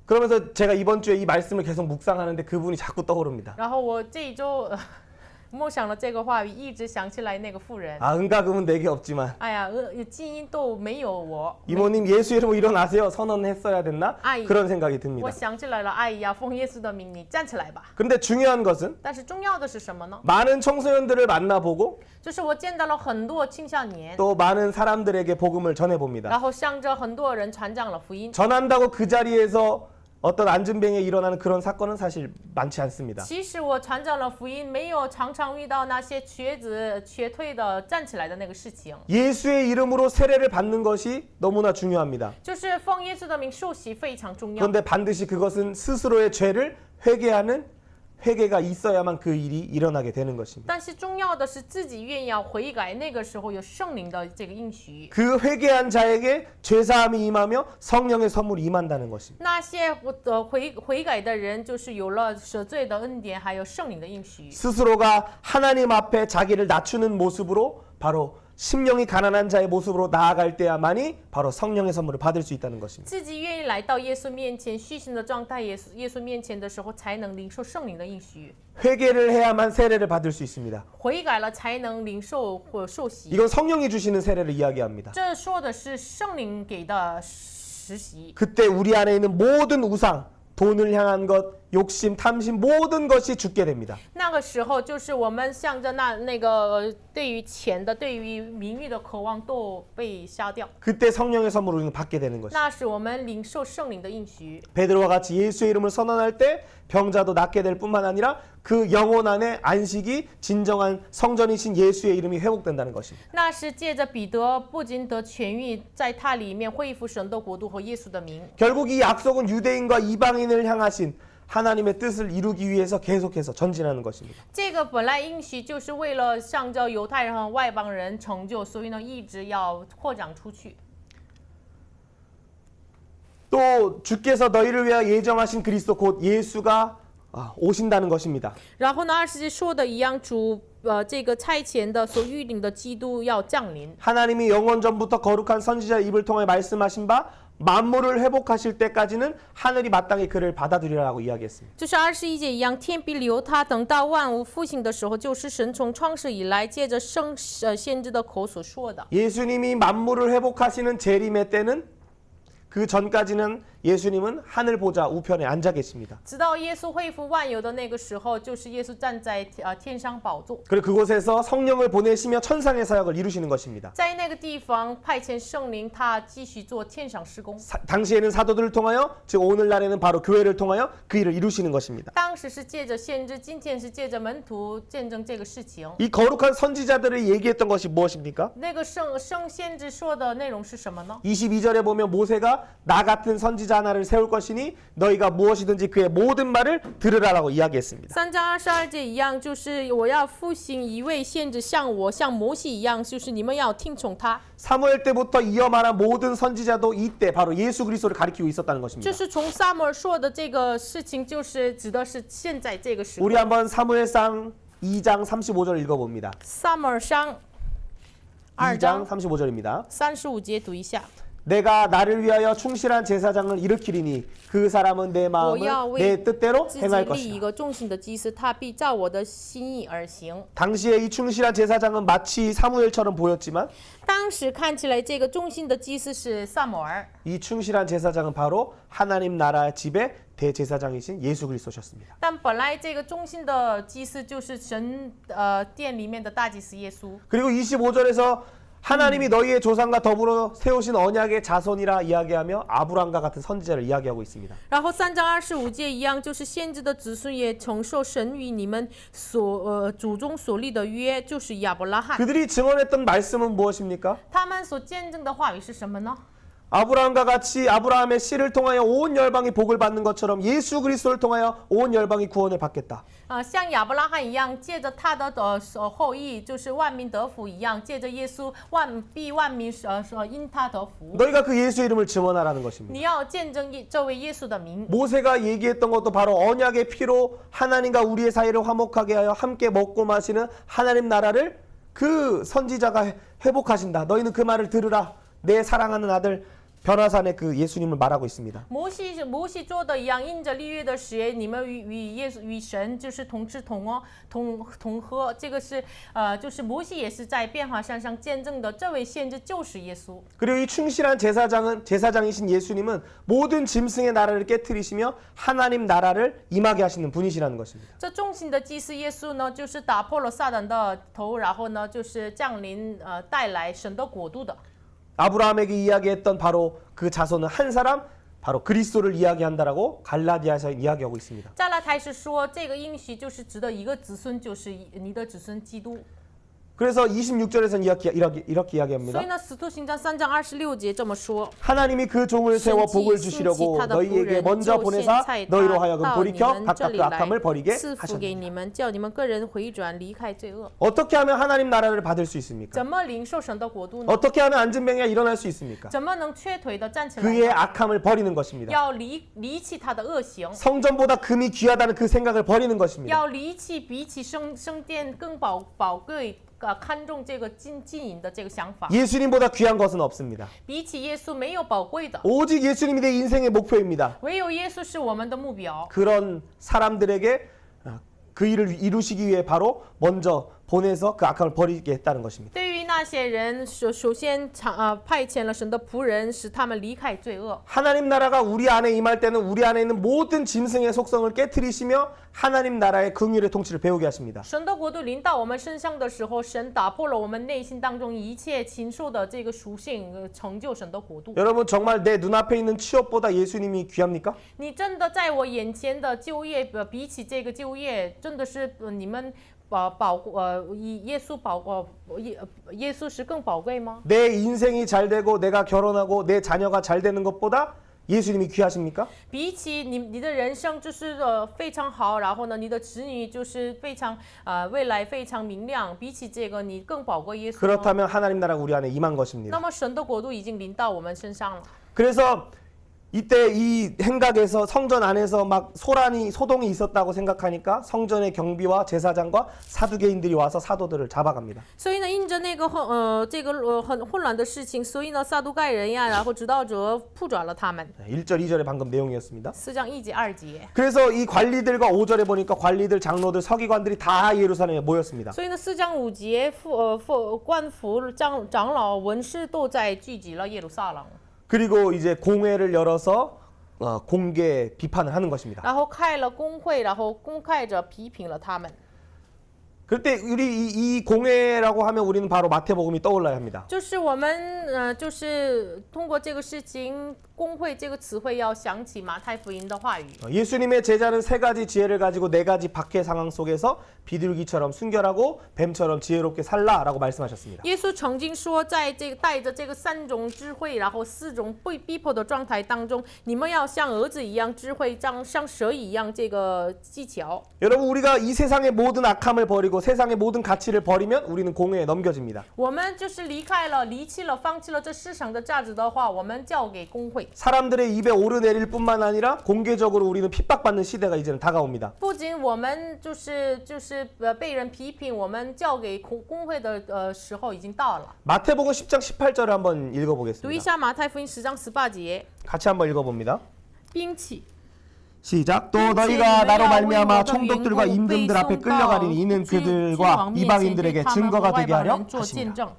그러면서 제가 이번 주에 이 말씀을 계속 묵상하는데 그분이 자꾸 떠오릅니다. 然后我这一周默想了这个话语，一直想起来那个妇人。 응가금은 내게 없지만 哎呀，基因都没有我。 이모님 예수 이름으로 일어나세요 선언했어야 됐나 아이, 그런 생각이 듭니다. 我想起来了，阿姨呀，奉耶稣的名，你站起来吧。 근데 중요한 것은 但是重要的是什么呢？ 많은 청소년들을 만나보고 就是我见到了很多青少年， 또 많은 사람들에게 복음을 전해봅니다. 然后向着很多人传讲了福音。 전한다고 그 자리에서 어떤 안전병에 일어나는 그런 사건은 사실 많지 않습니다. 其实我传讲了福音，没有常常遇到那些瘸腿的站起来的那个事情。 예수의 이름으로 세례를 받는 것이 너무나 중요합니다. 就是奉耶稣的名受洗非常重要。 그런데 반드시 그것은 스스로의 죄를 회개하는 회개가 있어야만 그 일이 일어나게 되는 것입니다. 但是重要的是自己愿意要悔改，那个时候有圣灵的这个应许。 그 회개한 자에게 죄사함이 임하며 성령의 선물이 임한다는 것입니다. 那些悔改的人，就是有了赦罪的恩典，还有圣灵的应许。 스스로가 하나님 앞에 자기를 낮추는 모습으로 바로 심령이 가난한 자의 모습으로 나아갈 때야만이 바로 성령의 선물을 받을 수 있다는 것입니다. 自己愿意来到耶稣面前，虚心的状态，耶稣面前的时候，才能领受圣灵的应许。 회개를 해야만 세례를 받을 수 있습니다. 悔改了，才能领受或受洗。 이건 성령이 주시는 세례를 이야기합니다. 这说的是圣灵给的实习。 그때 우리 안에 있는 모든 우상, 돈을 향한 것, 욕심, 탐심 모든 것이 죽게 됩니다. 那个时候，就是我们向着那个对于钱的、对于名誉的渴望都被杀掉。 그때 성령의 선물을 우리는 받게 되는 것입니다. 那是我们领受圣灵的应许。 베드로와 같이 예수의 이름을 선언할 때 병자도 낫게 될 뿐만 아니라 그 영혼 안에 안식이 진정한 성전이신 예수의 이름이 회복된다는 것입니다. 那是借着彼得不仅得痊愈，在他里面恢复神的国度和耶稣的名。 결국 이 약속은 유대인과 이방인을 향하신 하나님의 뜻을 이루기 위해서 계속해서 전진하는 것입니다. 这个本来应许就是为了上着犹太人和外邦人成就，所以呢，一直要扩展出去。 또 주께서 너희를 위하여 예정하신 그리스도 곧 예수가 오신다는 것입니다. 然后呢，20节说的一样，主这个差遣的所预定的基督要降临。 하나님이 영원 전부터 거룩한 선지자의 입을 통해 말씀하신 바 만물을 회복하실 때까지는 하늘이 마땅히 그를 받아들이라고 이야기했습니다. 就是21节一样，天必留他，等到万物复兴的时候，就是神从创世以来借着先知的口所说的。 예수님이 만물을 회복하시는 재림의 때는 그 전까지는 예수님은 하늘 보좌 우편에 앉아 계십니다. 直到耶稣恢复万有的那个时候，就是耶稣站在天上宝座， 그리고 그곳에서 성령을 보내시며 천상의 사역을 이루시는 것입니다. 在那个地方派遣圣灵，他继续做天上施工。 당시에는 사도들을 통하여 즉 오늘날에는 바로 교회를 통하여 그 일을 이루시는 것입니다. 当时是借着先知，今天是借着门徒见证这个事情。 이 거룩한 선지자들을 얘기했던 것이 무엇입니까? 那个圣先知说的内容是什么呢？ 22절에 보면 모세가 나 같은 선지자 하나를 세울 것이니 너희가 무엇이든지 그의 모든 말을 들으라라고 이야기했습니다. 3章22节一样，就是我要复兴一位先知，像摩西一样，就是你们要听从他。 사무엘 때부터 이어 말한 모든 선지자도 이때 바로 예수 그리스도를 가리키고 있었다는 것입니다. 就是从撒母耳说的这个事情，就是指的是现在这个时候。 우리 한번 사무엘상 2장 35절 읽어봅니다. 撒母耳上2 2장 章 35절입니다. 35节读一下。 내가 나를 위하여 충실한 제사장을 일으키리니 그 사람은 내 我 마음을 要 내 为 뜻대로 自己 행할 立一 것이다. 个忠心的祭司，他必照我的心意而行。 당시에 이 충실한 제사장은 마치 사무엘처럼 보였지만 当时看起来，这个忠心的祭司是撒母耳， 이 충실한 제사장은 바로 하나님 나라 집의 대제사장이신 예수 그리스도셨습니다. 但本来这个忠心的祭司就是神殿里面的大祭司耶稣。 그리고 25절에서 하나님이 너희의 조상과 더불어 세우신 언약의 자손이라 이야기하며 아브람과 같은 선지자를 이야기하고 있습니다. 然后3章25节一样，就是先知的子孙也承受神与你们祖宗所立的约，就是亚伯拉罕。 그들이 증언했던 말씀은 무엇입니까? 他们所见证的话语是什么呢？ 아브라함과 같이 아브라함의 씨를 통하여 온 열방이 복을 받는 것처럼 예수 그리스도를 통하여 온 열방이 구원을 받겠다. 像亚伯拉罕一样，借着他的后裔，就是万民得福一样，借着耶稣万民因他得福。 너희가 그 예수의 이름을 증언하라는 것입니다. 你要见证这位耶稣的名。 모세가 얘기했던 것도 바로 언약의 피로 하나님과 우리의 사이를 화목하게 하여 함께 먹고 마시는 하나님 나라를 그 선지자가 회복하신다. 너희는 그 말을 들으라. 내 사랑하는 아들 변화산의 그 예수님을 말하고 있습니다. 摩西做的一样，因着立约的血，你们与神就是同吃同喝。这个是就是摩西也是在变化山上见证的，这位先知就是耶稣。 그리고 이 충실한 제사장이신 예수님은 모든 짐승의 나라를 깨뜨리시며 하나님 나라를 임하게 하시는 분이시라는 것입니다. 这忠心的祭司耶稣呢，就是打破了撒旦的头，然后呢，就是降临带来神的国度的。 아브라함에게 이야기했던 바로 그 자손은 한 사람 바로 그리스도를 이야기한다라고 갈라디아서 이야기하고 있습니다. 加拉太是说，这个应许就是指的一个子孙，就是你的子孙基督。 그래서 26절에서는 이렇게 이야기합니다. 所以呢，使徒行传3章26节这么说。 하나님이 그 종을 세워 복을 주시려고 너희에게 먼저 보내사 너희로 하여금 돌이켜 각각 그 악함을 버리게 赐福给 하셨느니라. 你们，叫你们个人回转，离开罪恶。 어떻게 하면 하나님 나라를 받을 수 있습니까? 怎么领受神的国度呢？ 어떻게 하면 앉은 병이가 일어날 수 있습니까? 怎么能瘸腿的站起来 그의 呢？ 악함을 버리는 것입니다. 要离弃他的恶行， 성전보다 금이 귀하다는 그 생각을 버리는 것입니다. 要离弃比起圣殿更宝贵。看重这个金银的这个想法， 예수님보다 귀한 것은 없습니다. 比起耶稣没有宝贵的， 오직 예수님이 내 인생의 목표입니다. 唯有耶稣是我们的目标。 그런 사람들에게 그 일을 이루시기 위해 바로 먼저 보내서 그 악함을 버리게 했다는 것입니다. 对于那些人，首先派遣了神的仆人，使他们离开罪恶。 하나님 나라가 우리 안에 임할 때는 우리 안에 있는 모든 짐승의 속성을 깨트리시며 하나님 나라의 긍휼의 통치를 배우게 하십니다. 神的国度临到我们身上的时候，神打破了我们内心当中一切禽兽的这个属性，成就神的国度。 여러분 정말 내 눈앞에 있는 취업보다 예수님이 귀합니까? 你真的在我眼前的就业，比起这个就业，真的是你们耶稣是更宝贵吗？ 내 인생이 잘 되고 내가 결혼하고 내 자녀가 잘 되는 것보다 예수님이 귀하십니까? 比起你的人生就是非常好，然后呢，你的子女就是非常未来非常明亮，比起这个你更宝贵耶稣吗？ 그렇다면 하나님 나라가 우리 안에 임한 那 것입니다. 么神的国度已经临到我们身上了。 그래서 이때 이 행각에서 성전 안에서 막 소동이 있었다고 생각하니까 성전의 경비와 제사장과 사두개인들이 와서 사도들을 잡아갑니다. 所以呢，因着那个很混乱的事情，所以呢，撒都盖人呀，然后指导者扑抓了他们。 1절 2절의 방금 내용이었습니다. 4章1节2节。 그래서 이 관리들과 5절에 보니까 관리들, 장로들, 서기관들이 다 예루살렘에 모였습니다. 所以呢，4章5节，官府、长老、文士都在聚集了耶路撒冷。 그리고 이제 공회를 열어서 공개 비판을 하는 것입니다. 然后开了公会，然后公开着批评了他们。 그때 우리 이 공회라고 하면 우리는 바로 마태복음이 떠올라야 합니다. 就是我们就是通过这个事情，公会这个词汇要想起马太福音的话语。 예수님의 제자는 3가지 지혜를 가지고 4가지 박해 상황 속에서 비둘기처럼 순결하고 뱀처럼 지혜롭게 살라라고 말씀하셨습니다. 耶稣曾经说，在这个带着这个3种智慧，然后4种被逼迫的状态当中，你们要像儿子一样智慧，像蛇一样这个技巧。 여러분 우리가 이 세상의 모든 악함을 버리고 세상의 모든 가치를 버리면 우리는 공회에 넘겨집니다. 我们就是离弃了、放弃了这世上的价值的话，我们交给公会。 사람들의 입에 오르내릴 뿐만 아니라 공개적으로 우리는 핍박받는 시대가 이제는 다가옵니다. 不仅我们就是被人批评，我们交给公会的时候已经到了。 마태복음 10장 18절을 한번 读一 읽어보겠습니다. 下马太福音10章18节， 같이 한번 읽어봅니다. 兵器。 시작. 또 너희가 나로 말미암아 총독들과 임금들 앞에 끌려가리니 이는 그들과 이방인들에게 증거가 되게 하려 하십니다.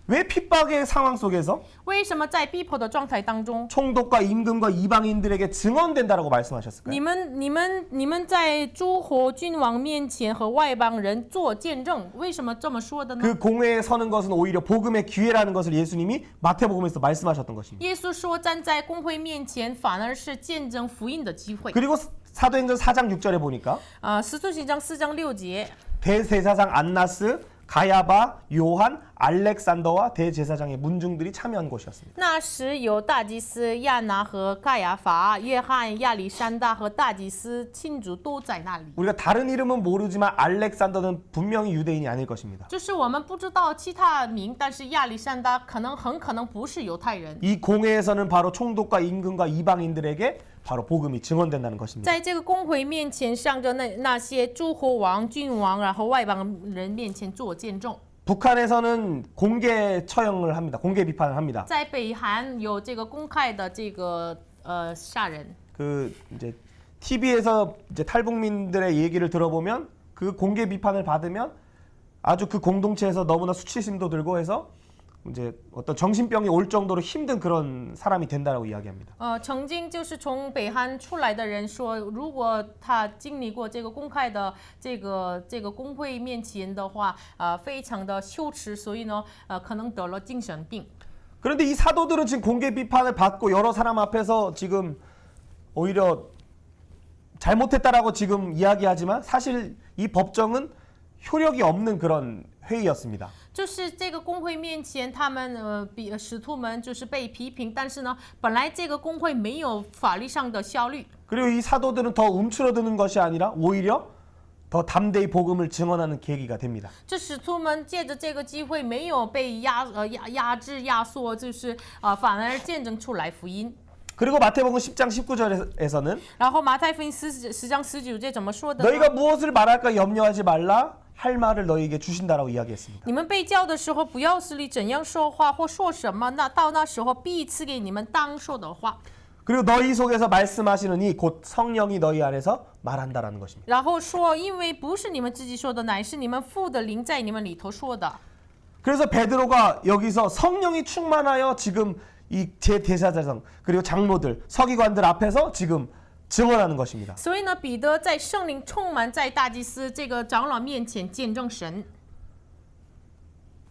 왜 핍박의 상황 속에서 为什么在逼迫的状态当中， 총독과 임금과 이방인들에게 증언된다라고 말씀하셨을까요? 你们在诸侯君王面前和外邦人做见证？为什么这么说的呢？ 그 공회에 서는 것은 오히려 복음의 기회라는 것을 예수님이 마태복음에서 말씀하셨던 것입니다. 耶稣说，站在公会面前反而是见证福音的机会。 그리고 사도행전 4장 6절에 보니까 使徒行传4章6节， 대제사장 안나스, 가야바, 요한, 알렉산더와 대제사장의 문중들이 참여한 곳이었습니다. 那时有大祭司亚拿和盖亚法、约翰、亚历山大和大祭司亲族都在那里。 우리가 다른 이름은 모르지만 알렉산더는 분명히 유대인이 아닐 것입니다. 就是我们不知道其他名，但是亚历山大很可能不是犹太人。 이 공회에서는 바로 총독과 임금과 이방인들에게 바로 복음이 증언된다는 것입니다. 在这个公会面前，向着那些诸侯王、君王，然后外邦人面前做见证。 북한에서는 공개 처형을 합니다. 공개 비판을 합니다. 在北韩有这个公开的这个杀人。 그 이제 TV에서 이제 탈북민들의 얘기를 들어보면 그 공개 비판을 받으면 아주 그 공동체에서 너무나 수치심도 들고 해서 이제 어떤 정신병이 올 정도로 힘든 그런 사람이 된다라고 이야기합니다. 曾经就是从北韩出来的人说，如果他经历过这个公开的这个公会面前的话，非常的羞耻，所以呢，可能得了精神病。 그런데 이 사도들은 지금 공개 비판을 받고 여러 사람 앞에서 지금 오히려 잘못했다라고 지금 이야기하지만 사실 이 법정은 효력이 없는 그런 회의였습니다. 就是这个公会面前，他们使徒们就是被批评，但是呢，本来这个公会没有法律上的效率。 그리고 이 사도들은 더 움츠러드는 것이 아니라 오히려 더 담대히 복음을 증언하는 계기가 됩니다. 这使徒们借着这个机会，没有被压制、压缩，就是反而见证出来福音。 그리고 마태복음 10장 19절에서는 然后马太福音10章19节怎么说的呢？ 너희가 무엇을 말할까 염려하지 말라 할 말을 너희에게 주신다라고 이야기했습니다. 你们被教的时候，不要思虑怎样说话或说什么，那到那时候必赐给你们当说的话。 그리고 너희 속에서 말씀하시는 이 곧 성령이 너희 안에서 말한다라는 것입니다. 然后说，因为不是你们自己说的，乃是你们父的灵在你们里头说的。 그래서 베드로가 여기서 성령이 충만하여 지금 이 제대사장 그리고 장로들 서기관들 앞에서 지금 증언하는 것입니다. 所以呢，彼得在圣灵充满在大祭司这个长老面前见证神。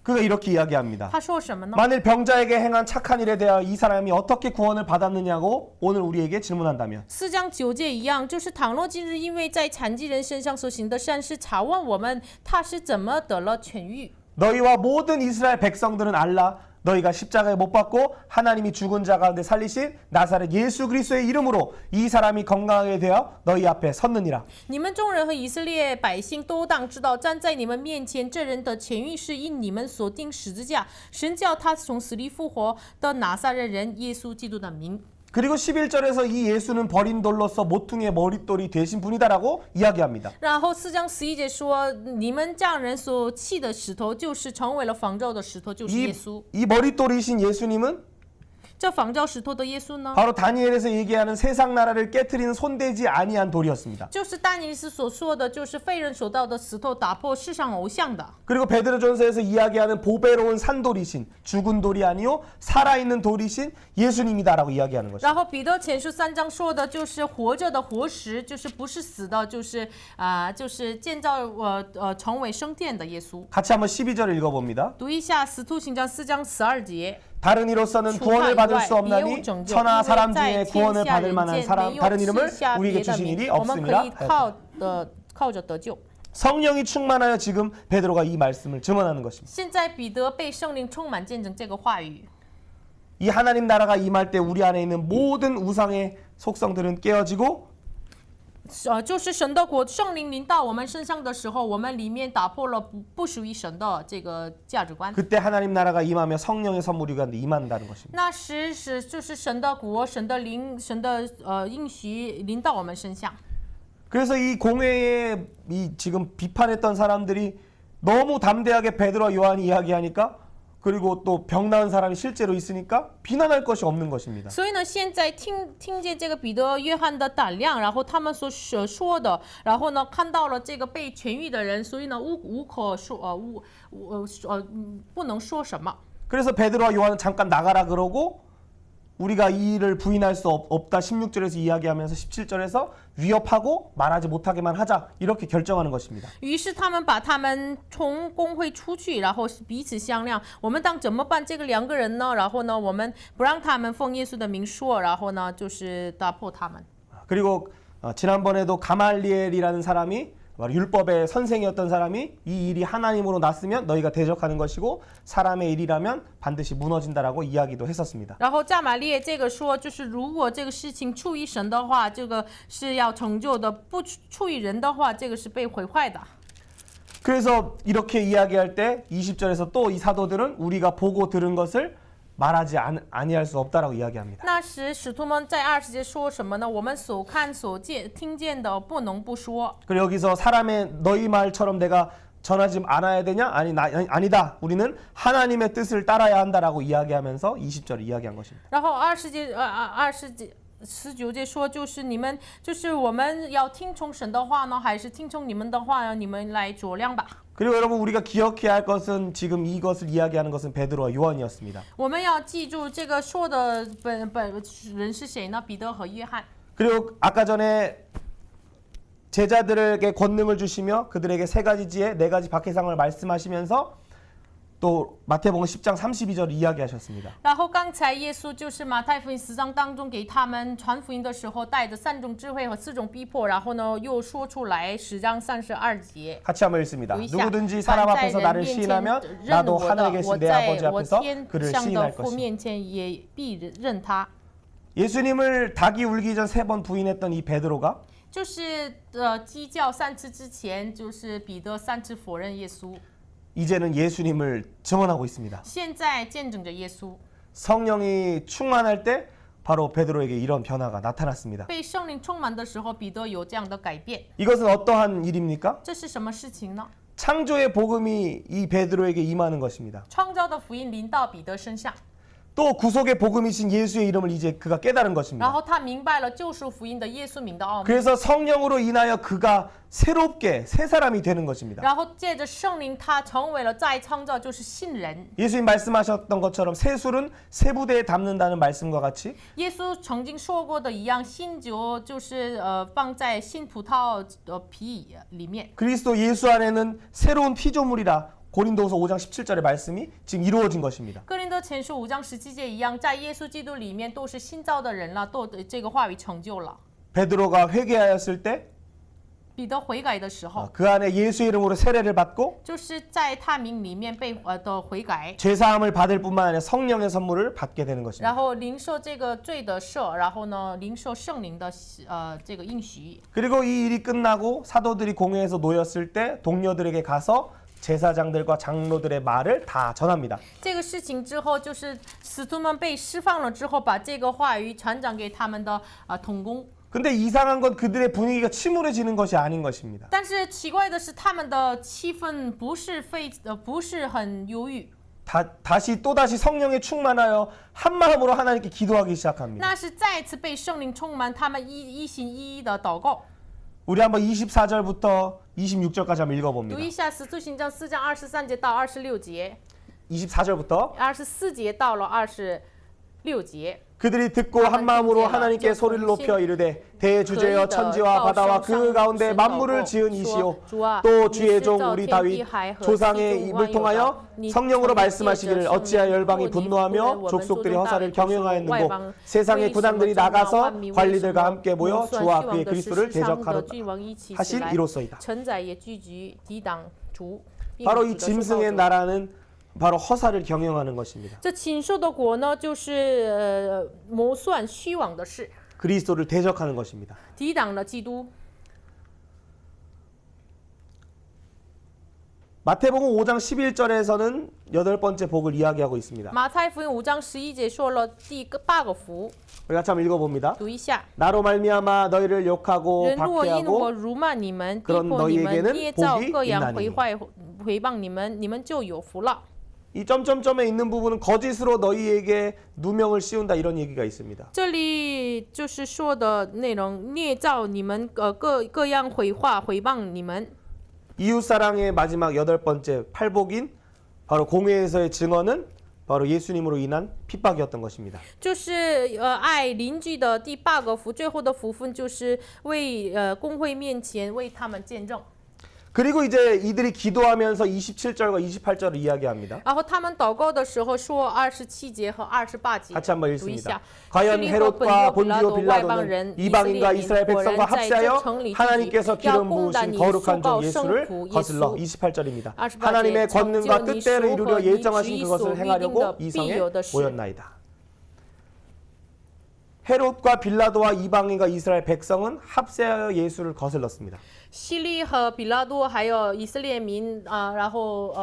그가 이렇게 이야기합니다. 他说什么呢？ 만일 병자에게 행한 착한 일에 대하여 이 사람이 어떻게 구원을 받았느냐고 오늘 우리에게 질문한다면 4章9节一样，就是倘若今日因为在残疾人身上所行的善事，查问我们他是怎么得了痊愈。 너희와 모든 이스라엘 백성들은 알라 너희가 십자가에 못 박고 하나님이 죽은 자 가운데 살리신 나사렛 예수 그리스도의 이름으로 이 사람이 건강하게 되어 너희 앞에 섰느니라. 你们众人和以色列百姓都当知道，站在你们面前这人的痊愈是因你们所钉十字架，神叫他从死里复活的拿撒勒人耶稣基督的名。 그리고 11절에서 이 예수는 버린 돌로서 모퉁이의 머릿돌이 되신 분이다라고 이야기합니다. 然后4章11节说，你们匠人所弃的石头，就是成为了仿造的石头，就是耶稣。 이 머릿돌이신 예수님은 这仿造石头的耶稣呢， 바로 다니엘에서 얘기하는 세상 나라를 깨트리는 손대지 아니한 돌이었습니다. 就是但尼斯所说的，就是非人所造的石头，打破世上偶像的。 그리고 베드로전서에서 이야기하는 보배로운 산돌이신 죽은 돌이 아니요 살아있는 돌이신 예수님이다라고 이야기하는 것입니다. 然后彼得前书3章说的就是活着的活石，就是不是死的，就是建造成为圣殿的耶稣。 같이 한번 12절을 읽어봅니다. 读一下使徒行传4章12节。 다른 이로서는 구원을 받을 수 없나니 천하 사람 중에 구원을 받을 만한 사람 다른 이름을 우리에게 주신 일이 없음이라 하였다. 靠着得救。 성령이 충만하여 지금 베드로가 이 말씀을 증언하는 것입니다. 现在彼得被圣灵充满，见证这个话语。 이 하나님 나라가 임할 때 우리 안에 있는 모든 우상의 속성들은 깨어지고 就是神的国，圣灵临到我们身上的时候，我们里面打破了不属于神的这个价值观。 그때 하나님 나라가 임하며 성령의 선물이 우리가 임한다는 것입니다. 那时就是神的国、神的灵、神的应许临到我们身上。 그래서 이 공회에 이 지금 비판했던 사람들이 너무 담대하게 베드로와 요한이 이야기하니까 그리고 또 병 나은 사람이 실제로 있으니까 비난할 것이 없는 것입니다. 所以呢，现在听见这个彼得、约翰的胆量，然后他们所说的，然后呢看到了这个被痊愈的人，所以呢无可说不能说什么。 그래서 베드로와 요한은 잠깐 나가라 그러고 우리가 이 일을 부인할 수 없다 16절에서 이야기하면서 17절에서 위협하고 말하지 못하게만 하자 이렇게 결정하는 것입니다. 于是他们把他们从公会出去，然后彼此商量，我们当怎么办？这个2个人呢？然后呢，我们不让他们奉耶稣的名说，然后呢，就是打破他们。 그리고 지난번에도 가말리엘이라는 사람이 율법의 선생이었던 사람이 이 일이 하나님으로 났으면 너희가 대적하는 것이고 사람의 일이라면 반드시 무너진다라고 이야기도 했었습니다. 然后加玛列这个说，就是如果这个事情出于神的话，这个是要成就的；不出于人的话，这个是被毁坏的。 그래서 이렇게 이야기할 때 20절에서 또 이 사도들은 우리가 보고 들은 것을 말하지 아니할 수 없다라고 이야기합니다. 那时使徒们在20节说什么呢？我们所看所见听见的，不能不说。 그리고 여기서 사람의 너희 말처럼 내가 전하지 않아야 되냐? 아니다. 우리는 하나님의 뜻을 따라야 한다라고 이야기하면서 20절을 이야기한 것입니다. 然后19节说，就是你们，就是我们要听从神的话呢，还是听从你们的话呢？你们来酌量吧。 그리고 여러분 우리가 기억해야 할 것은 지금 이것을 이야기하는 것은 베드로와 요한이었습니다. 我们要记住这个说的本人是谁呢？彼得和约翰。 그리고 아까 전에 제자들에게 권능을 주시며 그들에게 3가지 지혜 4가지 박해상을 말씀하시면서 또 마태복음 10장 32절 이야기하셨습니다. 然后刚才耶稣就是马太福音10章当中给他们传福音的时候，带着3种智慧和4种逼迫，然后呢又说出来10章32节。 같이 한번 읽습니다. 读一下 누구든지 사람 凡在 앞에서 人 나를 面前 시인하면 认 나도 我的， 하늘에 계신 我 내 在 아버지 我 앞에서 天 그를 上的 시인할 父 것이다. 面前也必认他。 예수님을 닭이 울기 전 3번 부인했던 이 베드로가 就是鸡叫3次之前，就是彼得3次否认耶稣。 이제는 예수님을 증언하고 있습니다. 现在见证着耶稣， 성령이 충만할 때 바로 베드로에게 이런 변화가 나타났습니다. 被圣灵充满的时候，彼得有这样的改变。 이것은 어떠한 일입니까? 这是什么事情呢？ 창조의 복음이 이 베드로에게 임하는 것입니다. 创造的福音临到彼得身上， 또 구속의 복음이신 예수의 이름을 이제 그가 깨달은 然 것입니다. 后他明白了救赎福音的耶稣名的奥秘， 그래서 성령으로 인하여 그가 새롭게 새 사람이 되는 것입니다. 然后借着圣灵，他成为了再创造，就是信人。 예수님 말씀하셨던 것처럼 새술은 새 부대에 담는다는 말씀과 같이 耶稣曾经说过的一样，新酒就是放在新葡萄的皮里面。 그리스도 예수 안에는 새로운 피조물이라 고린도후서 5장 17절의 말씀이 지금 이루어진 것입니다. 哥林多前书5章17节一样，在耶稣基督里面都是新造的人了，都这个话语成就了。 베드로가 회개하였을 때 彼得悔改的时候， 그 안에 예수의 이름으로 세례를 받고 就是在他名里面被的悔改， 죄사함을 받을 뿐만 아니라 성령의 선물을 받게 되는 것입니다. 然后领受这个罪的赦，然后呢领受圣灵的这个应许。 그리고 이 일이 끝나고 사도들이 공회에서 놓였을 때 동료들에게 가서 제사장들과 장로들의 말을 다 전합니다. 这个事情之后，就是使徒们被释放了之后，把这个话语传讲给他们的同工。 근데 이상한 건 그들의 분위기가 침울해지는 것이 아닌 것입니다. 但是奇怪的是，他们的气氛不是很忧郁， 또다시 성령에 충만하여 한 마음으로 하나님께 기도하기 시작합니다. 那是再次被圣灵充满，他们一心一意的祷告。 우리 한번 24절부터 26절까지 한번 读 읽어봅니다. 一下《使徒行传》4章23节到26节， 24절부터 24节到了26节。 그들이 듣고 한 마음으로 하나님께 소리를 높여 이르되 대주제여 천지와 바다와 그 가운데 만물을 지은 이시오 또 주의 종 우리 다윗 조상의 입을 통하여 성령으로 말씀하시기를 어찌하여 열방이 분노하며 족속들이 허사를 경영하였는고 세상의 군왕들이 나가서 관리들과 함께 모여 주와 그의 그리스도를 대적하노라 하신 이로소이다. 바로 이 짐승의 나라는 바로 허사를 경영하는 것입니다. 这禽兽的国呢，就是谋算虚妄的事， 그리스도를 대적하는 것입니다. 抵挡了基督。 마태복음 5장 11절에서는 8번째 복을 이야기하고 있습니다. 马太福音5章11节说了第8个福， 우리 같이 한번 읽어봅니다. 读一下。 나로 말미암아 너희를 욕하고 人若因我 박해하고 辱骂你们、逼 그런 迫你们、 너희에게는 捏造 복이 各样 있나니 毁谤你们，你们就有福了。 이 점점점에 있는 부분은 거짓으로 너희에게 누명을 씌운다 이런 얘기가 있습니다. 这里就是说的内容，捏造你们各样毁谤你们。 이웃사랑의 마지막 8번째 팔복인 바로 공회에서의 증언은 바로 예수님으로 인한 핍박이었던 것입니다. 就是爱邻居的第8个福，最后的福分就是为公会面前为他们见证。 그리고 이제 이들이 기도하면서 27절과 28절을 이야기합니다. 然后他们祷告的时候说27节和28节， 같이 한번 读一 읽습니다. 下。 과연 希律和 헤롯과 本地 본디오 外邦人 빌라도는 이방인과 以 이스라엘 色列民果 백성과 然在这 합세하여 城里聚集， 하나님께서 要 기름 攻打 부으신 你 거룩한 受告 종 예수를 圣徒耶 거슬러 稣。 28절입니다. 28 하나님의 제 권능과 정죄 뜻대로 니 이루려 수 예정하신 니 그것을 수 행하려고 위딩 이 더 성에必有的事。 모였나이다. 헤롯과 빌라도와 이방인과 이스라엘 백성은 합세하여 예수를 거슬렀습니다. 希律和比拉多还有以色列民然后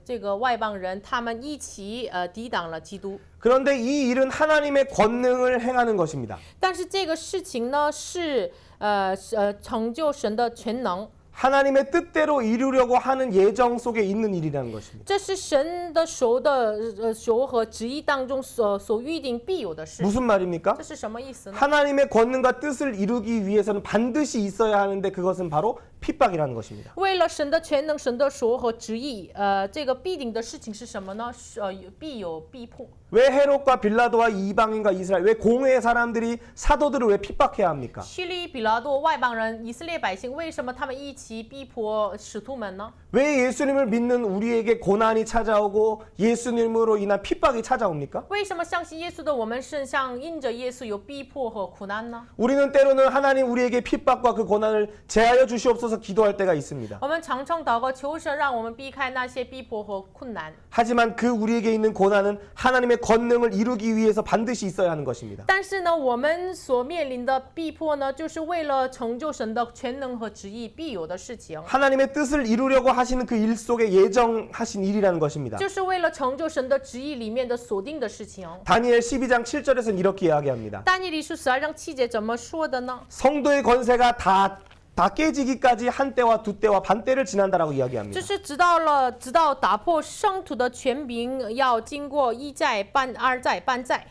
这个外邦人，他们一起抵挡了基督。 그런데 이 일은 하나님의 권능을 행하는 것입니다. 但是这个事情呢，是成就神的全能， 하나님의 뜻대로 이루려고 하는 예정 속에 있는 일이라는 것입니다. 这是神的手和旨意当中所预定必有的事。 무슨 말입니까? 这是什么意思呢？ 하나님의 권능과 뜻을 이루기 위해서는 반드시 있어야 하는데 그것은 바로 핍박이라는 것입니다. 为了神的全能、神的手和旨意，这个必定的事情是什么呢？必有逼迫。 왜 헤롯과 빌라도와 이방인과 이스라엘, 왜 공회의 사람들이 사도들을 왜 핍박해야 합니까? 叙利比拉多外邦人、以色列百姓，为什么他们一起逼迫使徒们呢？ 왜 예수님을 믿는 우리에게 고난이 찾아오고 예수님으로 인한 핍박이 찾아옵니까? 为什么相信耶稣的我们身上因着耶稣有逼迫和苦难呢？ 우리는 때로는 하나님 우리에게 핍박과 그 고난을 제하여 주시옵소서 기도할 때가 있습니다. 我们常常祷告求神，让我们避开那些逼迫和困难。 하지만 그 우리에게 있는 고난은 하나님의 권능을 이루기 위해서 반드시 있어야 하는 것입니다. 但是呢，我们所面临的逼迫呢，就是为了成就神的全能和旨意必有的事情， 하나님의 뜻을 이루려고 하시는 그 일 속에 예정하신 일이라는 것입니다. 就是为了成就神的旨意里面的锁定的事情。 다니엘 12장 7절에서는 이렇게 이야기합니다. 但以理书12章7节怎么说的呢？ 성도의 권세가 다 깨지기까지 한 때와 두 때와 반 때를 지난다라고 이야기합니다. 就是直到打破圣徒的权柄，要经过一再半二再半再。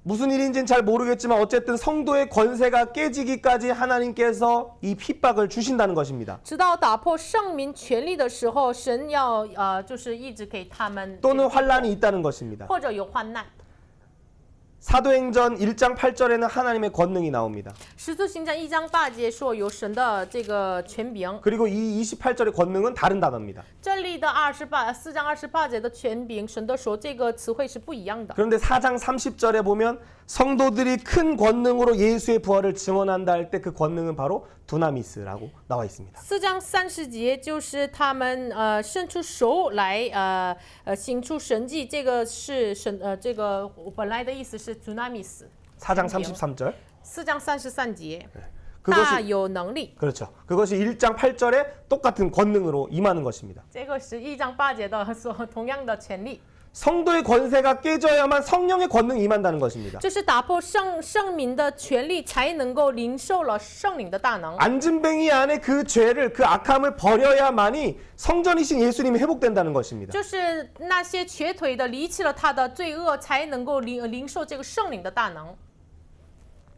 무슨 일인지는 잘 모르겠지만 어쨌든 성도의 권세가 깨지기까지 하나님께서 이 핍박을 주신다는 것입니다. 直到打破圣民权力的时候，神要就是一直给他们， 또는 환란이 있다는 것입니다. 或者有患难。 사도행전 1장 8절에는 하나님의 권능이 나옵니다. 使徒行传1章8节说有神的这个权柄， 그리고 이 28절의 권능은 다른 단어입니다. 这里的4章28节的权柄，神的手这个词汇是不一样的。 그런데 4장 30절에 보면 성도들이 큰 권능으로 예수의 부활을 증언한다 할 때 그 권능은 바로 두나미스라고 나와 있습니다. 4章30节就是他们伸出手来行出神迹，这个是神这个本来的意思是 dunamis。 4장 33절. 4章33节， 그것이 大有能力。 그렇죠. 그것이 1장 8절에 똑같은 권능으로 임하는 것입니다. 这个是1章8节的同样的权利， 성도의 권세가 깨져야만 성령의 권능이 임한다는 것입니다. 就是打破圣民的权利，才能够领受了圣灵的大能。 안진뱅이 안에 그 죄를 그 악함을 버려야만이 성전이신 예수님이 회복된다는 것입니다. 就是那些瘸腿的离弃了他的罪恶，才能够领受这个圣灵的大能。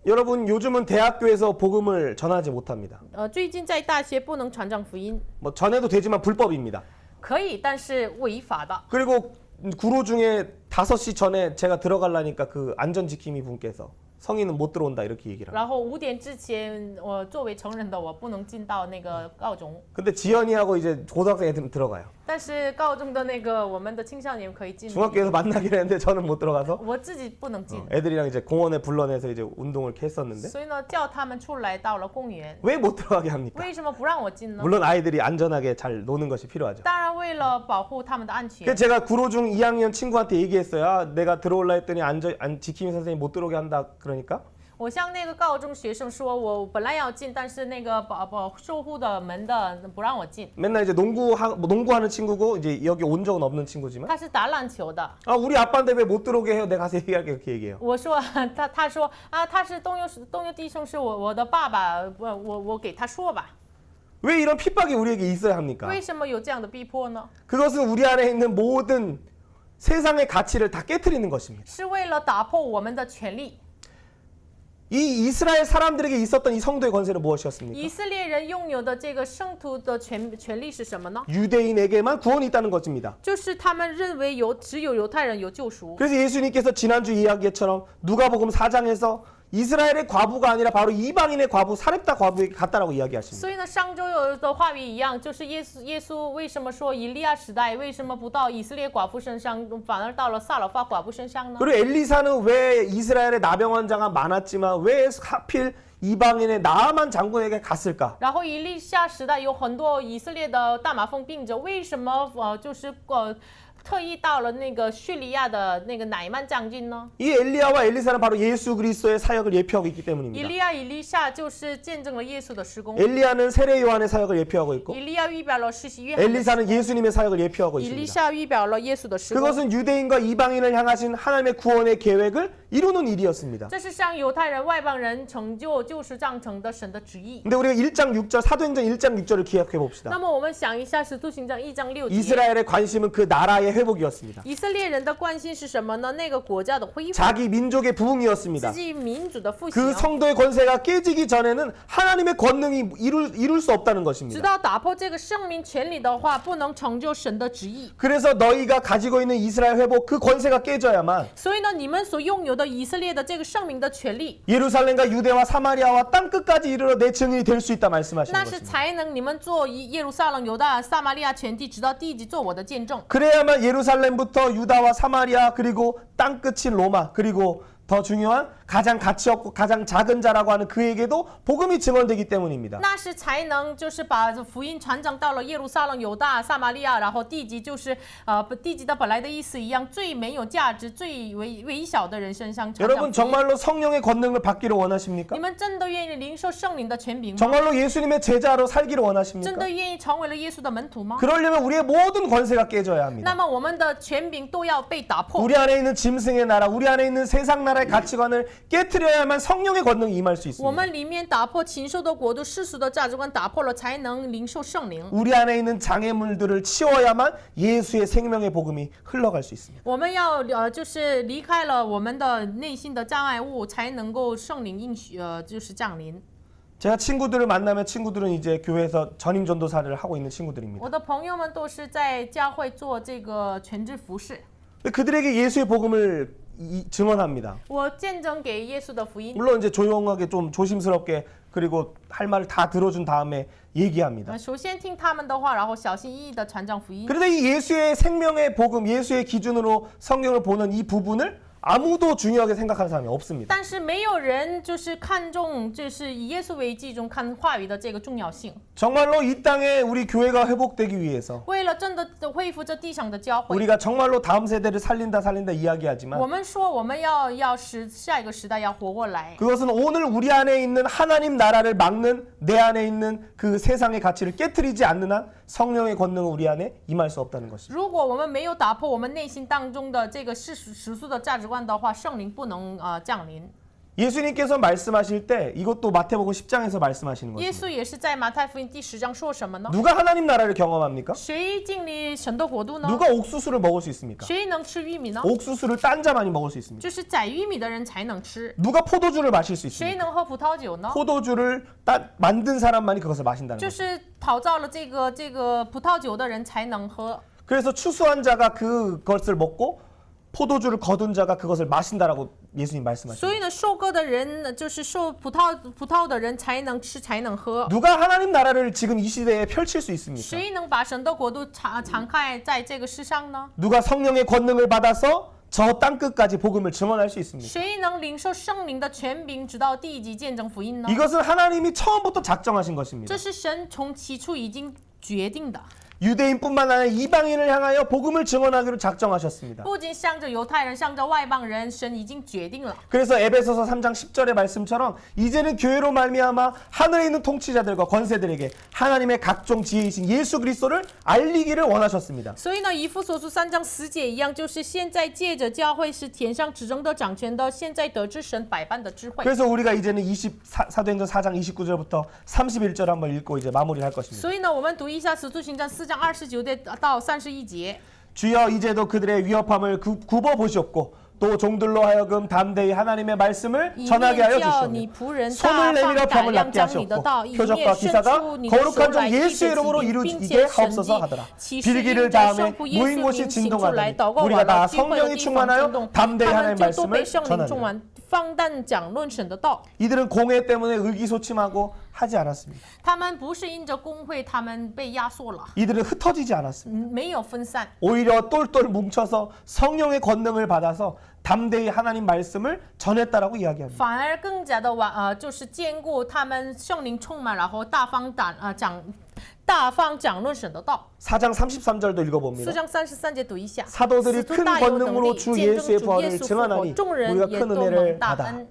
여러분 요즘은 대학교에서 복음을 전하지 못합니다. 最近在大学不能传讲福音， 뭐 전해도 되지만 불법입니다. 可以，但是违法的。 그리고 구로 중에 5시 전에 제가 들어가려니까 그 안전지킴이 분께서 성인은 못 들어온다 이렇게 얘기를 합니다. 然后5点之前，我作为成人的我不能进到那个高中， 근데 지연이하고 이제 고등학생 애들은 들어가요. 但是高中的那个我们的青少年可以进。 중학교에서 만나기로 했는데 저는 못 들어가서 我自己不能进， 애들이랑 이제 공원에 불러내서 이제 운동을 이렇게 했었는데 所以呢，叫他们出来到了公园。 왜 못 들어가게 합니까? 为什么不让我进呢？ 물론 아이들이 안전하게 잘 노는 것이 필요하죠. 当然为了保护他们的安全。 그래서 제가 구로중 2학년 친구한테 얘기했어요. 아, 내가 들어올라 했더니 지킴이 선생님 못 들어오게 한다 그러니까 我向那个高中学生说，我本来要进，但是那个守护的门的不让我进。 맨날 이제 농구하는 친구고 이제 여기 온 적은 없는 친구지만 他是打篮球的。 아 우리 아빠인데 왜 못 들어오게 해요? 내가 가서 얘기할게 그렇게 얘기해요. 我说他说啊，他是东优弟兄是我的爸爸，我给他说吧。 왜 이런 핍박이 우리에게 있어야 합니까? 为什么有这样的逼迫呢？ 그것은 우리 안에 있는 모든 세상의 가치를 다 깨트리는 것입니다. 是为了打破我们的权利。 이 이스라엘 사람들에게 있었던 이 성도의 권세는 무엇이었습니까? 以色列人拥有的这个圣徒的权利是什么呢？ 유대인에게만 구원이 있다는 것입니다. 就是他们认为只有犹太人有救赎。 그래서 예수님께서 지난주 이야기처럼 누가복음 4장에서 이스라엘의 과부가 아니라 바로 이방인의 과부 사렙다 과부에게 갔다라고 이야기하십니다. 所以呢，上周有的话语一样，就是耶稣为什么说以利亚时代为什么不到以色列寡妇身上，反而到了撒勒法寡妇身上呢？ 그리고 엘리사는 왜 이스라엘의 나병 환자가 많았지만 왜 하필 이방인의 나아만 장군에게 갔을까? 然后以利夏时代有很多以色列的大麻风病者，为什么特意到了那个叙利亚的那个乃曼将军呢？ 이 엘리야와 엘리사는 바로 예수 그리스도의 사역을 예표하고 있기 以 때문입니다. 利亚、以利夏就是见证了耶稣的施工。 엘리야는 세례 요한의 사역을 예표하고 있고 以利亚预表了施洗约翰的， 엘리사는 예수님의 사역을 예표하고 以利 있습니다. 夏预表了耶稣的施工。 그것은 유대인과 이방인을 향하신 하나님의 구원의 계획을 이루는 일이었습니다. 这是向犹太人、外邦人成就救赎章程的神的旨意。 근데 우리가 1장 6절 사도행전 1장 6절을 기억해 봅시다. 那么我们想一下《使徒行传》1章6节， 이스라엘의 관심은 그 나라의 회복이었습니다. 以色列人的关心是什么呢？那个国家的恢复， 자기 민족의 自 부흥이었습니다. 己民主的复 그 兴。 성도의 권세가 깨지기 전에는 하나님의 권능이 이룰 수 없다는 直 것입니다. 到打破这个圣民权利的话，不能成就神的旨意。 그래서 너희가 가지고 있는 이스라엘 회복 그 권세가 깨져야만 所以呢，你们所拥有的以色列的这个圣民的权利， 예루살렘과 유대와 사마리아와 땅 끝까지 이르러 내 증인이 될 수 있다 말씀하시는 那是 것입니다. 才能你们做耶路撒冷、犹大、撒玛利亚全地，直到地极做我的见证。 그래야만 예루살렘부터 유다와 사마리아 그리고 땅 끝인 로마 그리고 더 중요한 가장 가치 없고 가장 작은 자라고 하는 그에게도 복음이 증언되기 때문입니다. 那是才能就是把福音传讲到了耶路撒冷、犹大、撒玛利亚，然后地极就是地极的本来的意思一样，最没有价值、最微小的人身上传讲福 여러분 音。 정말로 성령의 권능을 받기를 원하십니까? 你们真的愿意领受圣灵的权柄吗？ 정말로 예수님의 제자로 살기를 真 원하십니까? 的愿意成为了耶稣的门徒吗？ 그러려면 우리의 모든 권세가 깨져야 那 합니다. 么我们的权柄都要被打破。 우리 안에 있는 짐승의 나라, 우리 안에 있는 세상 나라의 가치관을 깨트려야만 성령의 권능이 임할 수 我 있습니다. 们里面打破禽兽的国度、世俗的价值观，打破了才能领受圣灵。 우리 안에 있는 장애물들을 치워야만 예수의 생명의 복음이 흘러갈 수 있습니다. 我们要就是离开了我们的内心的障碍物，才能够圣灵应许就是降临。 제가 친구들을 만나면 친구들은 이제 교회에서 전임 전도사를 하고 있는 친구들입니다. 我的朋友们都是在教会做这个全职服侍， 그들에게 예수의 복음을 증언합니다. 我见证给耶稣的福音。 물론 이제 조용하게 좀 조심스럽게 그리고 할 말을 다 들어준 다음에 얘기합니다. 首先听他们的话，然后小心翼翼的传讲福音。 그런데 이 예수의 생명의 복음, 예수의 기준으로 성경을 보는 이 부분을 아무도 중요하게 생각하는 사람이 없습니다. 但是没有人就是看重，就是以耶稣为基准看话语的这个重要性。 정말로 이 땅에 우리 교회가 회복되기 위해서 为了真的恢复这地上的教会， 우리가 정말로 다음 세대를 살린다 이야기하지만 我们说我们要使下一个时代要活过来。 그것은 오늘 우리 안에 있는 하나님 나라를 막는 내 안에 있는 그 세상의 가치를 깨트리지 않는 한 성령의 권능은 우리 안에 임할 수 없다는 것입니다. 如果我们没有打破我们内心当中的这个世俗的价值观的话，圣灵不能降临。 예수님께서 말씀하실 때 이것도 마태복음 10장에서 말씀하시는 耶 것입니다. 稣也是在马太福音第10章说什么呢？ 누가 하나님 나라를 경험합니까? 谁经历神的国度呢？ 누가 옥수수를 먹을 수 있습니까? 谁能吃玉米呢？ 옥수수를 딴 자만이 먹을 수 있습니다. 就是摘玉米的人才能吃。 누가 포도주를 마실 수 谁 있습니까? 能喝葡萄酒呢？ 포도주를 만든 사람만이 그것을 마신다는 就 거죠. 是陶造了这个葡萄酒的人才能喝。 그래서 추수한 자가 그것을 먹고 포도주를 거둔 자가 그것을 마신다라고 예수님 말씀하십니다. 所以呢，收割的人就是收葡萄的人才能吃，才能喝。 누가 하나님 나라를 지금 이 시대에 펼칠 수 있습니까? 谁能把神的国度敞开在这个世上呢？ 누가 성령의 권능을 받아서 저 땅 끝까지 복음을 증언할 수 있습니까? 谁能领受圣灵的权柄，直到地极见证福音呢？ 이것은 하나님이 처음부터 작정하신 것입니다. 这是神从起初已经决定的， 유대인뿐만 아니라 이방인을 향하여 복음을 증언하기로 작정하셨습니다. 不仅向着犹太人，向着外邦人，神已经决定了。 그래서 에베소서 3장 10절의 말씀처럼 이제는 교회로 말미암아 하늘에 있는 통치자들과 권세들에게 하나님의 각종 지혜이신 예수 그리스도를 알리기를 원하셨습니다. 所以呢，以弗所书3章10节一样，就是现在借着教会是天上执政的、掌权的，现在得知神百般的智慧。 그래서 우리가 이제는 사도행전 4장 29절부터 31절 한번 읽고 이제 마무리를 할 것입니다. 所以呢，我们读一下《使徒行传》4章29节到31节。 주여 이제도 그들의 위협함을 굽어 보시옵고 또 종들로 하여금 담대히 하나님의 말씀을 以 전하게 面 하여 叫你 주시오며 仆人 손을 大 내밀어 方胆 병을 量 낫게 将你的 하시옵고 道，以 표적과 面伸 기사가 出你的手 거룩한 종 来医 예수의 治 이름으로 疾病，并 이루어지게 且神 하옵소서 迹 하더라. 启示 빌기를 因着 다음에 圣父耶 모인 稣 곳이 名行出来， 진동하더니 祷告 우리가 完 다 了，聚会的 성령이 地方震 충만하여 动， 담대히 他们 하나님의 就都被 말씀을 圣灵充 전하리라. 满，放胆讲论神的道。 이들은 공회 때문에 의기소침하고 하지 않았습니다. 他们不是因着工会，他们被压缩了， 이들은 흩어지지 않았습니다. 没有分散， 오히려 똘똘 뭉쳐서 성령의 권능을 받아서 담대히 하나님 말씀을 전했다라고 이야기합니다. 反而更加的就是兼顾他们圣灵充满，然后大方讲论神的道。 4장 33절도 읽어봅니다. 4章33节读一下。 사도들이 使徒 큰 大有能 권능으로 力， 주 见证 예수의 主耶 부활을 稣复活， 증언하니 众人 우리가 也 큰 都蒙 은혜를 大 받아. 恩。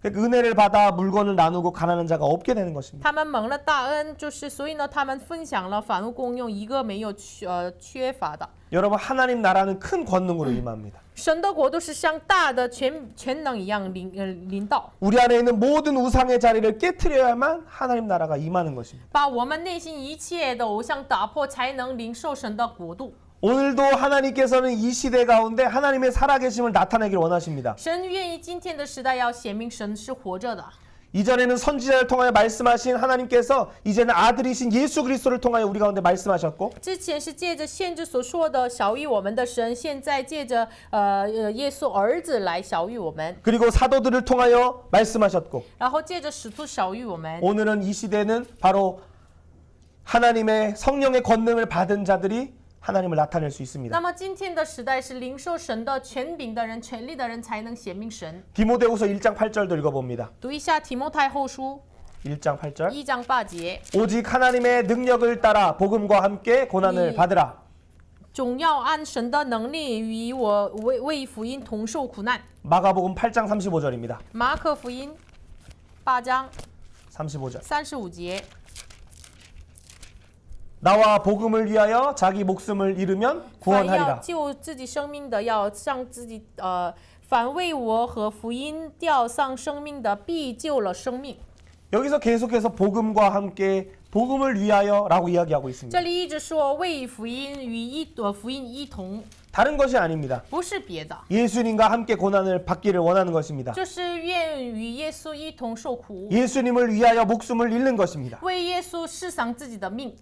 그러니까 은혜를 받아 물건을 나누고 가난한 자가 없게 되는 것입니다. 他们蒙了大恩，就是所以呢，他们分享了，反物公用，一个没有缺乏的。 여러분 하나님 나라는 큰 권능으로 임합니다. 神的国度是像大的全能一样临到， 우리 안에 있는 모든 우상의 자리를 깨트려야만 하나님 나라가 임하는 것입니다. 把我们内心一切的偶像打破，才能领受神的国度。 오늘도 하나님께서는 이 시대 가운데 하나님의 살아계심을 나타내길 원하십니다. 神愿意今天的时代要显明神是活着的。 이전에는 선지자를 통하여 말씀하신 하나님께서 이제는 아들이신 예수 그리스도를 통하여 우리 가운데 말씀하셨고 之前是借着先知所说的小谕我们的神，现在借着耶稣儿子来小谕我们， 그리고 사도들을 통하여 말씀하셨고 然后借着使徒小谕我们。 오늘은 이 시대는 바로 하나님의 성령의 권능을 받은 자들이 하나님을 나타낼 수 있습니다. 那么今天的时代是领受神的权柄的人、权力的人才能显明神。 디모데후서 1장 8절도 읽어봅니다. 读一下提摩太后书 1장 8절 1章8节， 오직 하나님의 능력을 따라 복음과 함께 고난을 받으라. 总要按神的能力与我为福音同受苦难。 마가복음 8장 35절입니다. 马可福音8章 35절 35节， 나와 복음을 위하여 자기 목숨을 잃으면 凡要 구원하리라. 救自己生命的，要向自己凡为我和福音吊丧生命的，必救了生命。 여기서 계속해서 복음과 함께 복음을 위하여라고 이야기하고 있습니다. 这里一直说为福音与福音一同， 다른 것이 아닙니다. 不是别的， 예수님과 함께 고난을 받기를 원하는 것입니다. 就是愿与耶稣一同受苦， 예수님을 위하여 목숨을 잃는 것입니다. 为耶稣释丧自己的命。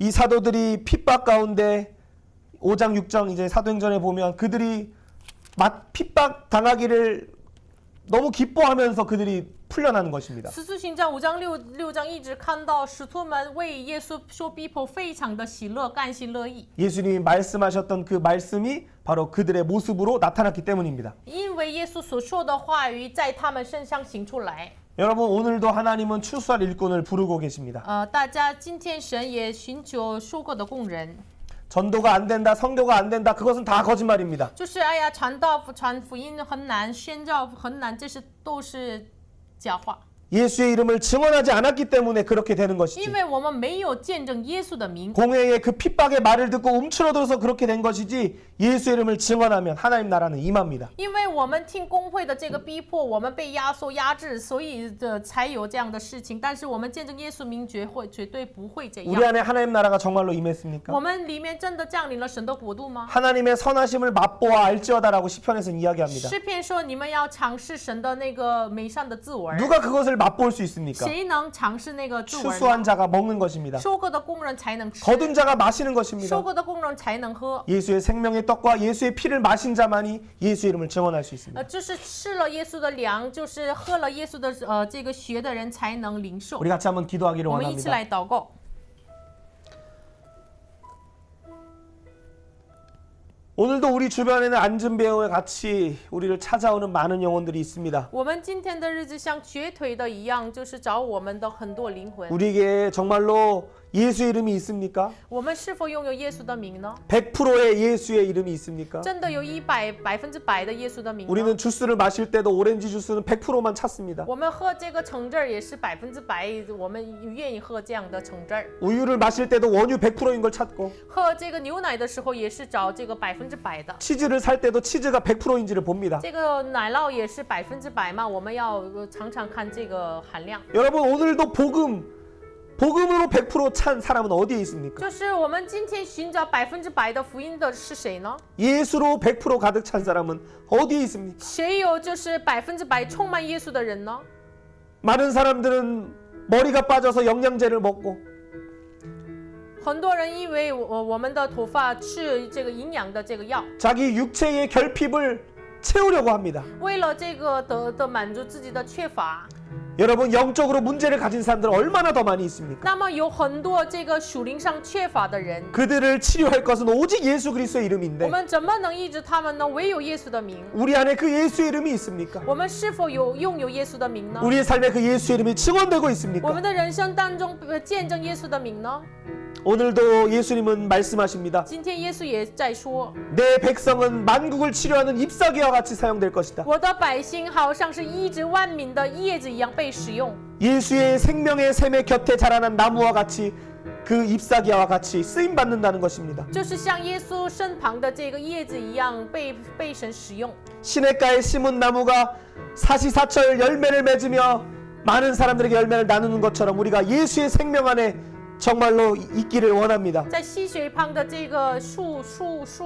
이 사도들이 핍박 가운데 5장 6장 이제 사도행전에 보면 그들이 핍박 당하기를 너무 기뻐하면서 그들이 풀려나는 것입니다. 使徒行传5章6章一直看到使徒们为耶稣受逼迫，非常的喜乐，甘心乐意。 예수님이 말씀하셨던 그 말씀이 바로 그들의 모습으로 나타났기 때문입니다. 因为耶稣所说的话语在他们身上行出来。 여러분 오늘도 하나님은 추수할 일꾼을 부르고 계십니다. 大家今天神也寻求收割的工人， 전도가 안 된다, 선교가 안 된다, 그것은 다 거짓말입니다. 就是哎呀，传福音很难，宣教很难，这是都是假话。 예수의 이름을 증언하지 않았기 때문에 그렇게 되는 것이지. 因为我们没有见证耶稣的名， 공회의 그 핍박의 말을 듣고 움츠러들어서 그렇게 된 것이지 예수의 이름을 증언하면 하나님 나라는 임합니다. 因为我们听公会的这个逼迫，我们被压缩压制，所以才有这样的事情。但是我们见证耶稣名绝对不会这 우리 样。 안에 하나님 나라가 정말로 임했습니까? 我们里面真的降临了神的国度吗？ 하나님의 선하심을 맛보아 알지어다라고 시편에서는 이야기합니다. 诗篇说你们要尝试神的那个美善的自文， 누가 그것을 맛볼 수 있습니까? 谁能尝试那个自文呢？ 추수한 자가 먹는 것입니다. 收割的工人才能吃， 거둔 자가 마시는 것입니다. 收割的工人才能喝。 예수의 생명의 떡과 예수의 피를 마신 자만이 예수의 이름을 증언할 수 있습니다. 就是吃了耶稣的粮，就是喝了耶稣的这个血的人才能领受。 우리 같이 한번 기도하기를 我们一起 원합니다. 来祷告。 오늘도 우리 주변에는 앉은 배우와 같이 우리를 찾아오는 많은 영혼들이 있습니다. 我们今天的日子像瘸腿的一样，就是找我们的很多灵魂。 우리에게 정말로 예수의 이름이 있습니까? 我们是否拥有耶稣的名呢？ 100%의 예수의 이름이 있습니까? 真的有100%的耶稣的名吗？ 우리는 주스를 마실 때도 오렌지 주스는 100%만 찾습니다. 我们喝这个橙汁儿也是100%，我们愿意喝这样的橙汁儿。 우유를 마실 때도 원유 100%인 걸 찾고 喝这个牛奶的时候也是找这个100%的。 치즈를 살 때도 치즈가 100%인지를 봅니다. 这个奶酪也是100%嘛，我们要常常看这个含量。 여러분 오늘도 복음으로 100% 찬 사람은 어디에 있습니까? 就是我们今天寻找100%的福音的是谁呢？ 예수로 100% 가득 찬 사람은 어디에 있습니까? 谁有就是100%充满耶稣的人呢？ 많은 사람들은 머리가 빠져서 영양제를 먹고 很多人因为我们的头发吃这个营养的这个药， 자기 육체의 결핍을 채우려고 합니다. 为了这个的满足自己的缺乏。 여러분 영적으로 문제를 가진 사람들 얼마나 더 많이 있습니까? 那么有很多这个属灵上缺乏的人， 그들을 치료할 것은 오직 예수 그리스도의 我 이름인데 们怎么能医治他们呢？唯有耶稣的名。 우리 안에 그 예수의 이름이 있습니까? 我们是否拥有耶稣的名呢？ 우리의 삶에 그 예수의 이름이 증언되고 我 있습니까? 们的人生当中见证耶稣的名呢？ 오늘도 예수님은 말씀하십니다. 今天耶稣也在说， 내 백성은 만국을 치료하는 잎사귀와 같이 사용될 것이다. 我的百姓好像是医治万民的叶子一样被使用。 예수의 생명의 샘의 곁에 자라난 나무와 같이 그 잎사귀와 같이 쓰임 받는다는 것입니다. 就是像耶稣身旁的这个叶子一样被神使用。 시냇가에 심은 나무가 사시사철 열매를 맺으며 많은 사람들에게 열매를 나누는 것처럼 우리가 예수의 생명 안에 정말로 있기를 원합니다. 在溪水旁的这个树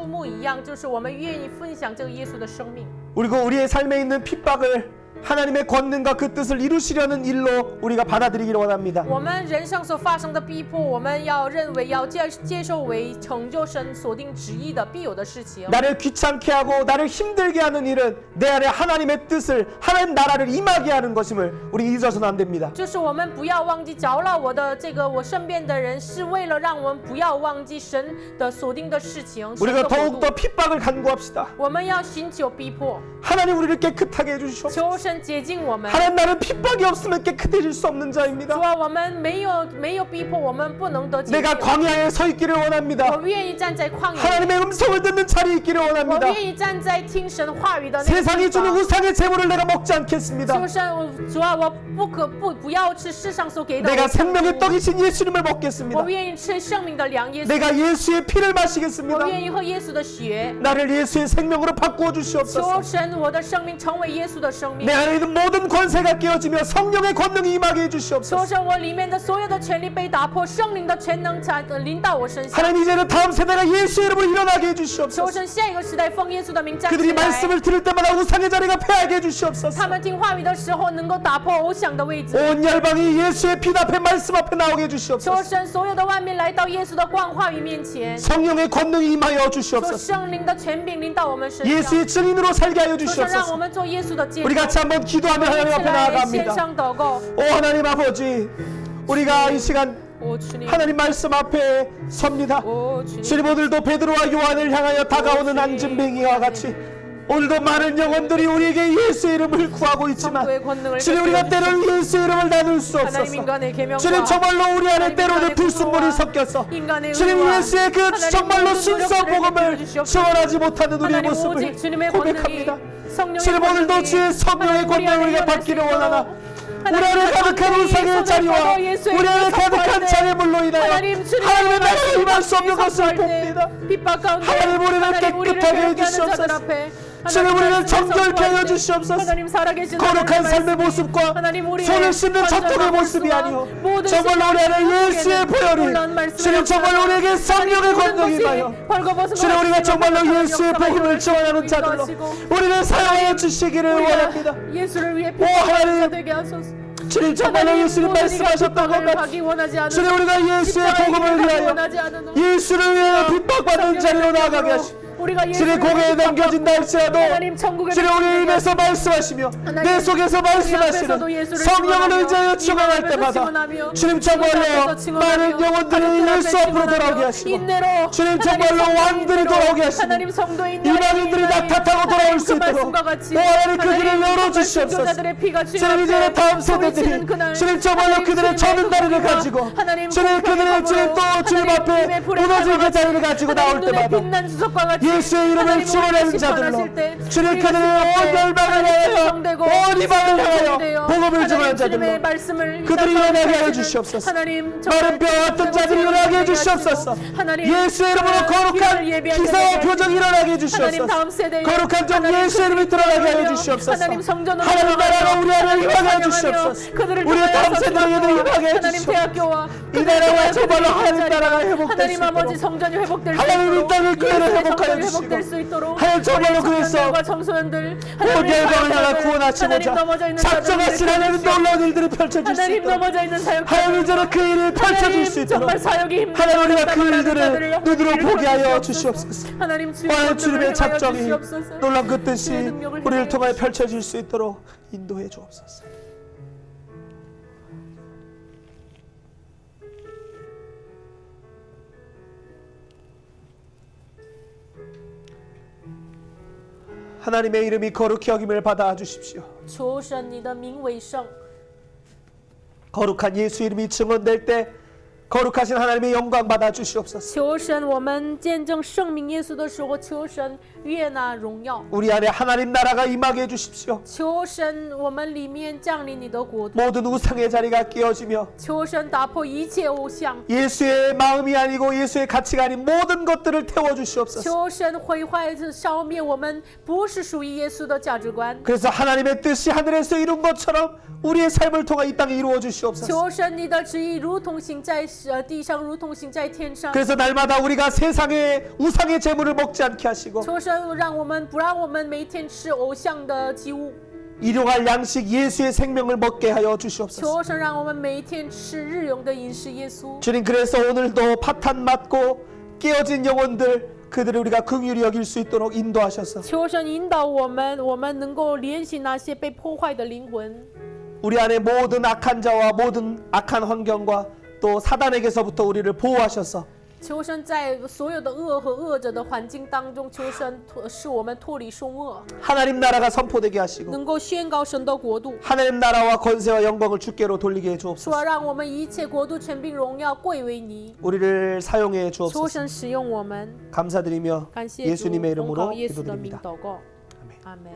木一样，就是我们愿意分享这个耶稣的生命。 그리고 우리의 삶에 있는 핍박을 하나님의 권능과 그 뜻을 이루시려는 일로 우리가 받아들이기를 원합니다. 我们人生所发生的逼迫，我们要认为要接受为成就神所定旨意的必有的事情。 나를 귀찮게 하고 나를 힘들게 하는 일은 내 안에 하나님의 뜻을 하나님 나라를 임하게 하는 것임을 우리 잊어서는 안 됩니다. 就是我们不要忘记搅扰我身边的人，是为了让我们不要忘记神的所定的事情。 우리가 더욱더 핍박을 간구합시다. 我们要寻求逼迫， 하나님 우리를 깨끗하게 해주시옵소서. 求神洁净我们。 하나님 나는 핍박이 없으면 깨끗해질 수 없는 主 자입니다. 啊，我们没有逼迫，我们不能得洁净。 내가 광야에 서 있기를 我 원합니다. 愿意站在旷野， 하나님의 음성을 듣는 자리에 있기를 我 원합니다. 愿意站在听神话语的那个地 세상이 주는 方。 우상의 재물을 내가 먹지 않겠습니다. 求神，主啊，我不要吃世上所给的。 내가 생명의 떡이신 예수님을 我 먹겠습니다. 愿意吃生命的粮耶稣， 내가 예수의 피를 我 마시겠습니다. 愿意喝耶稣的血。 나를 예수의 생명으로 바꾸어 求 주시옵소서. 神，我的生命成为耶稣的生命 내 。 안에 있는 모든 권세가 깨어지며 성령의 권능이 임하게 求 해주시옵소서. 神，我里面的所有的权利被打破，圣灵的全能才临到我身上。 하나님 이제는 다음 세대가 예수의 이름으로 일어나게 求 해주시옵소서. 神，下一个时代奉耶稣的名站起 그들이 来。 말씀을 들을 때마다 우상의 자리가 패하게 해주시옵소서. 他们听话语的时候，能够打破偶像的位置。 온 열방이 예수의 빛 앞에 말씀 앞에 나오게 求 해주시옵소서. 神，所有的万民来到耶稣的光话语面前。 성령의 권능이 임하여 求 주시옵소서. 圣灵的权柄临到我们身上。 예수의 증인으로 살게 하여 求神，让我 주시옵소서. 们做耶稣的见 우리 证。 같이 한번 기도하며 一 하나님 起 앞에 来献 나아갑니다. 上祷告。 오 하나님 아버지, 우리가 이 시간 我주님， 하나님 말씀 앞에 섭니다. 我주님， 주님 오늘도 베드로와 요한을 향하여 다가오는 안진뱅이와 같이 오늘도 많은 영혼들이 우리에게 예수의 이름을 구하고 있지만 성도의 권능을 주님 우리가 때로는 예수의 이름을 나눌 수 하나님 없어서 인간의 계명과 주님 정말로 우리 안에 때로는 불순물이 섞여서 인간의 주님 의와 예수의 그 하나님 정말로 모든 순수한 노력들을 복음을 베풀어주시옵소서. 지원하지 못하는 우리의 하나님 모습을 오직 주님의 고백합니다. 권능이 성령의 주님 오늘도 권능이 주의 성령의 하나님 우리 권능을 안에 우리가 일어날 받기를 수 있도록 원하나 우리 안에 하나님의 가득한 권능이 우상의 손을 자리와 뻗어 예수의 우리 안에 이름을 가득한 선포할 때 장애물로 인하여 하나님 주님의 하나님의 나라가 말씀을 임할 수 없는 것을 선포할 때 봅니다. 핍박 가운데 하나님 우리를 하나님 우리를 깨끗하게 괴롭게 하는 해주시옵소서. 자들 앞에 주님 하나님 우리를 말씀을 정결케 선포할 하여 때 주시옵소서. 하나님 살아계신 거룩한 하나님의 삶의 말씀이 모습과 하나님 우리의 손을 씻는 전통의 완전한 모습이 모습과 아니오 모든 정말로 우리 안에 예수의 놀라운 보혈이 말씀을 주님 정말로 우리에게 성령의 하나님 모든 권능이 것이 임하여 벌거벗은 주님 우리가 것이 정말로 하나님 예수의 역사가 복음을 지원하는 일어나시고 자들로 인도하시고 우리를 사용해 주시기를 원합니다. 우리가 예수를 위해 하나님, 피가 되게 하소서. 주님 정말로 하나님, 예수님 모든 말씀하셨던 것 이가 같이 가기 원하지 않은 주님 우리가 예수의 십자가의 복음을 길을 가기 위하여 원하지 않은 예수를 위하여 핍박받는 자리로 나아가게 하시고 우리가 주님 고개에 넘겨진다 할지라도 하나님 천국에 주님 우리 입에서 말씀하시며 내 속에서 말씀하시는 성령을 의지하여 증언할 때마다 주님 정말로 많은 영혼들이 예수 앞으로 돌아오게 하시고 주님 정말로 왕들이 돌아오게 하시고 이방인들이 낙타타고 돌아올 수 있도록 오 하나님 그 길을 열어주시옵소서. 주님 이제는 다음 세대들이 주님 정말로 그들의 저는 다리를 가지고 주님 그들의 주님 또 주님 앞에 무너질 그 자리를 가지고 나올 때마다 예수의 이름을 지원하는 자들로 주님 그들의 온 열방을 향하여 온 이방을 향하여 복음을 전하는 자들로 그들이 일어나게 하여 주시옵소서. 마른 뼈와 같은 자들이 일어나게 해 주시옵소서. 예수의 이름으로 거룩한 기사와 표정이 일어나게 해 주시옵소서. 거룩한 종 예수의 이름이 드러나게 하여 주시옵소서. 하나님 나라가 우리 안에 임하게 해 주시옵소서. 우리의 다음 세대에게도 임하게 해 주시옵소서. 이 나라가 정말로 하나님 나라가 회복될 수 있도록 하나님 이 땅의 교회를 회복하여 주시고 하나님 정말로 그래서 온 열방을 향해 구원하시고자 작정하신 하나님 놀라운 일들을 펼쳐줄 수 있도록 하나님 이제는 그 일을 펼쳐줄 수 있도록 하나님 우리가 그 일들을 눈으로 보게 하여 주시옵소서. 하나님 주님의 작정이 놀라운 그 뜻이 우리를 통하여 펼쳐질 수 있도록 인도해 주옵소서. 하나님의 이름이 거룩히 여김을 받아 주십시오. 求神你的名为圣， 거룩한 예수 이름이 증언될 때 거룩하신 하나님의 영광 받아 주시옵소서. 求神，我们见证圣名耶稣的时候，求神悦纳荣耀。 우리 안에 하나님 나라가 임하게 해 주십시오. 求神，我们里面降临你的国度。 모든 우상의 자리가 깨어지며 求神打破一切偶像。 예수의 마음이 아니고 예수의 가치가 아닌 모든 것들을 태워 주시옵소서. 求神毁坏、消灭我们不是属于耶稣的价值观。 그래서 하나님의 뜻이 하늘에서 이룬 것처럼 우리의 삶을 통해 이 땅에 이루어 주시옵소서. 求神，你的旨意如同行在地上，如同行在天上。 그래서 날마다 우리가 세상의 우상의 재물을 먹지 않게 하시고 求神，让我们每天吃偶像的祭物。 일용할 양식 예수의 생명을 먹게 하여 주시옵소서. 求神，让我们每天吃日用的饮食耶稣。 주님, 그래서 오늘도 파탄 맞고 깨어진 영혼들 그들을 우리가 긍휼히 여길 수 있도록 인도하셔서 求神引导我们能够联系那些被破坏的灵魂。 우리 안에 모든 악한 자와 모든 악한 환경과 또 사단에게서부터 우리를 보호하셔서 求神在所有的恶和恶者的环境当中，求神使我们脱离凶恶， 하나님 나라가 선포되게 하시고 能够宣告神的国度， 하나님 나라와 권세와 영광을 주께로 돌리게 해 주옵소서. 说让我们一切国度、权柄、荣耀归为你。 우리를 사용해 求 주옵소서. 神使用我们， 감사드리며 感谢主， 예수님의 奉 이름으로 靠耶稣的名 기도드립니다. 祷告， 아멘. 阿门。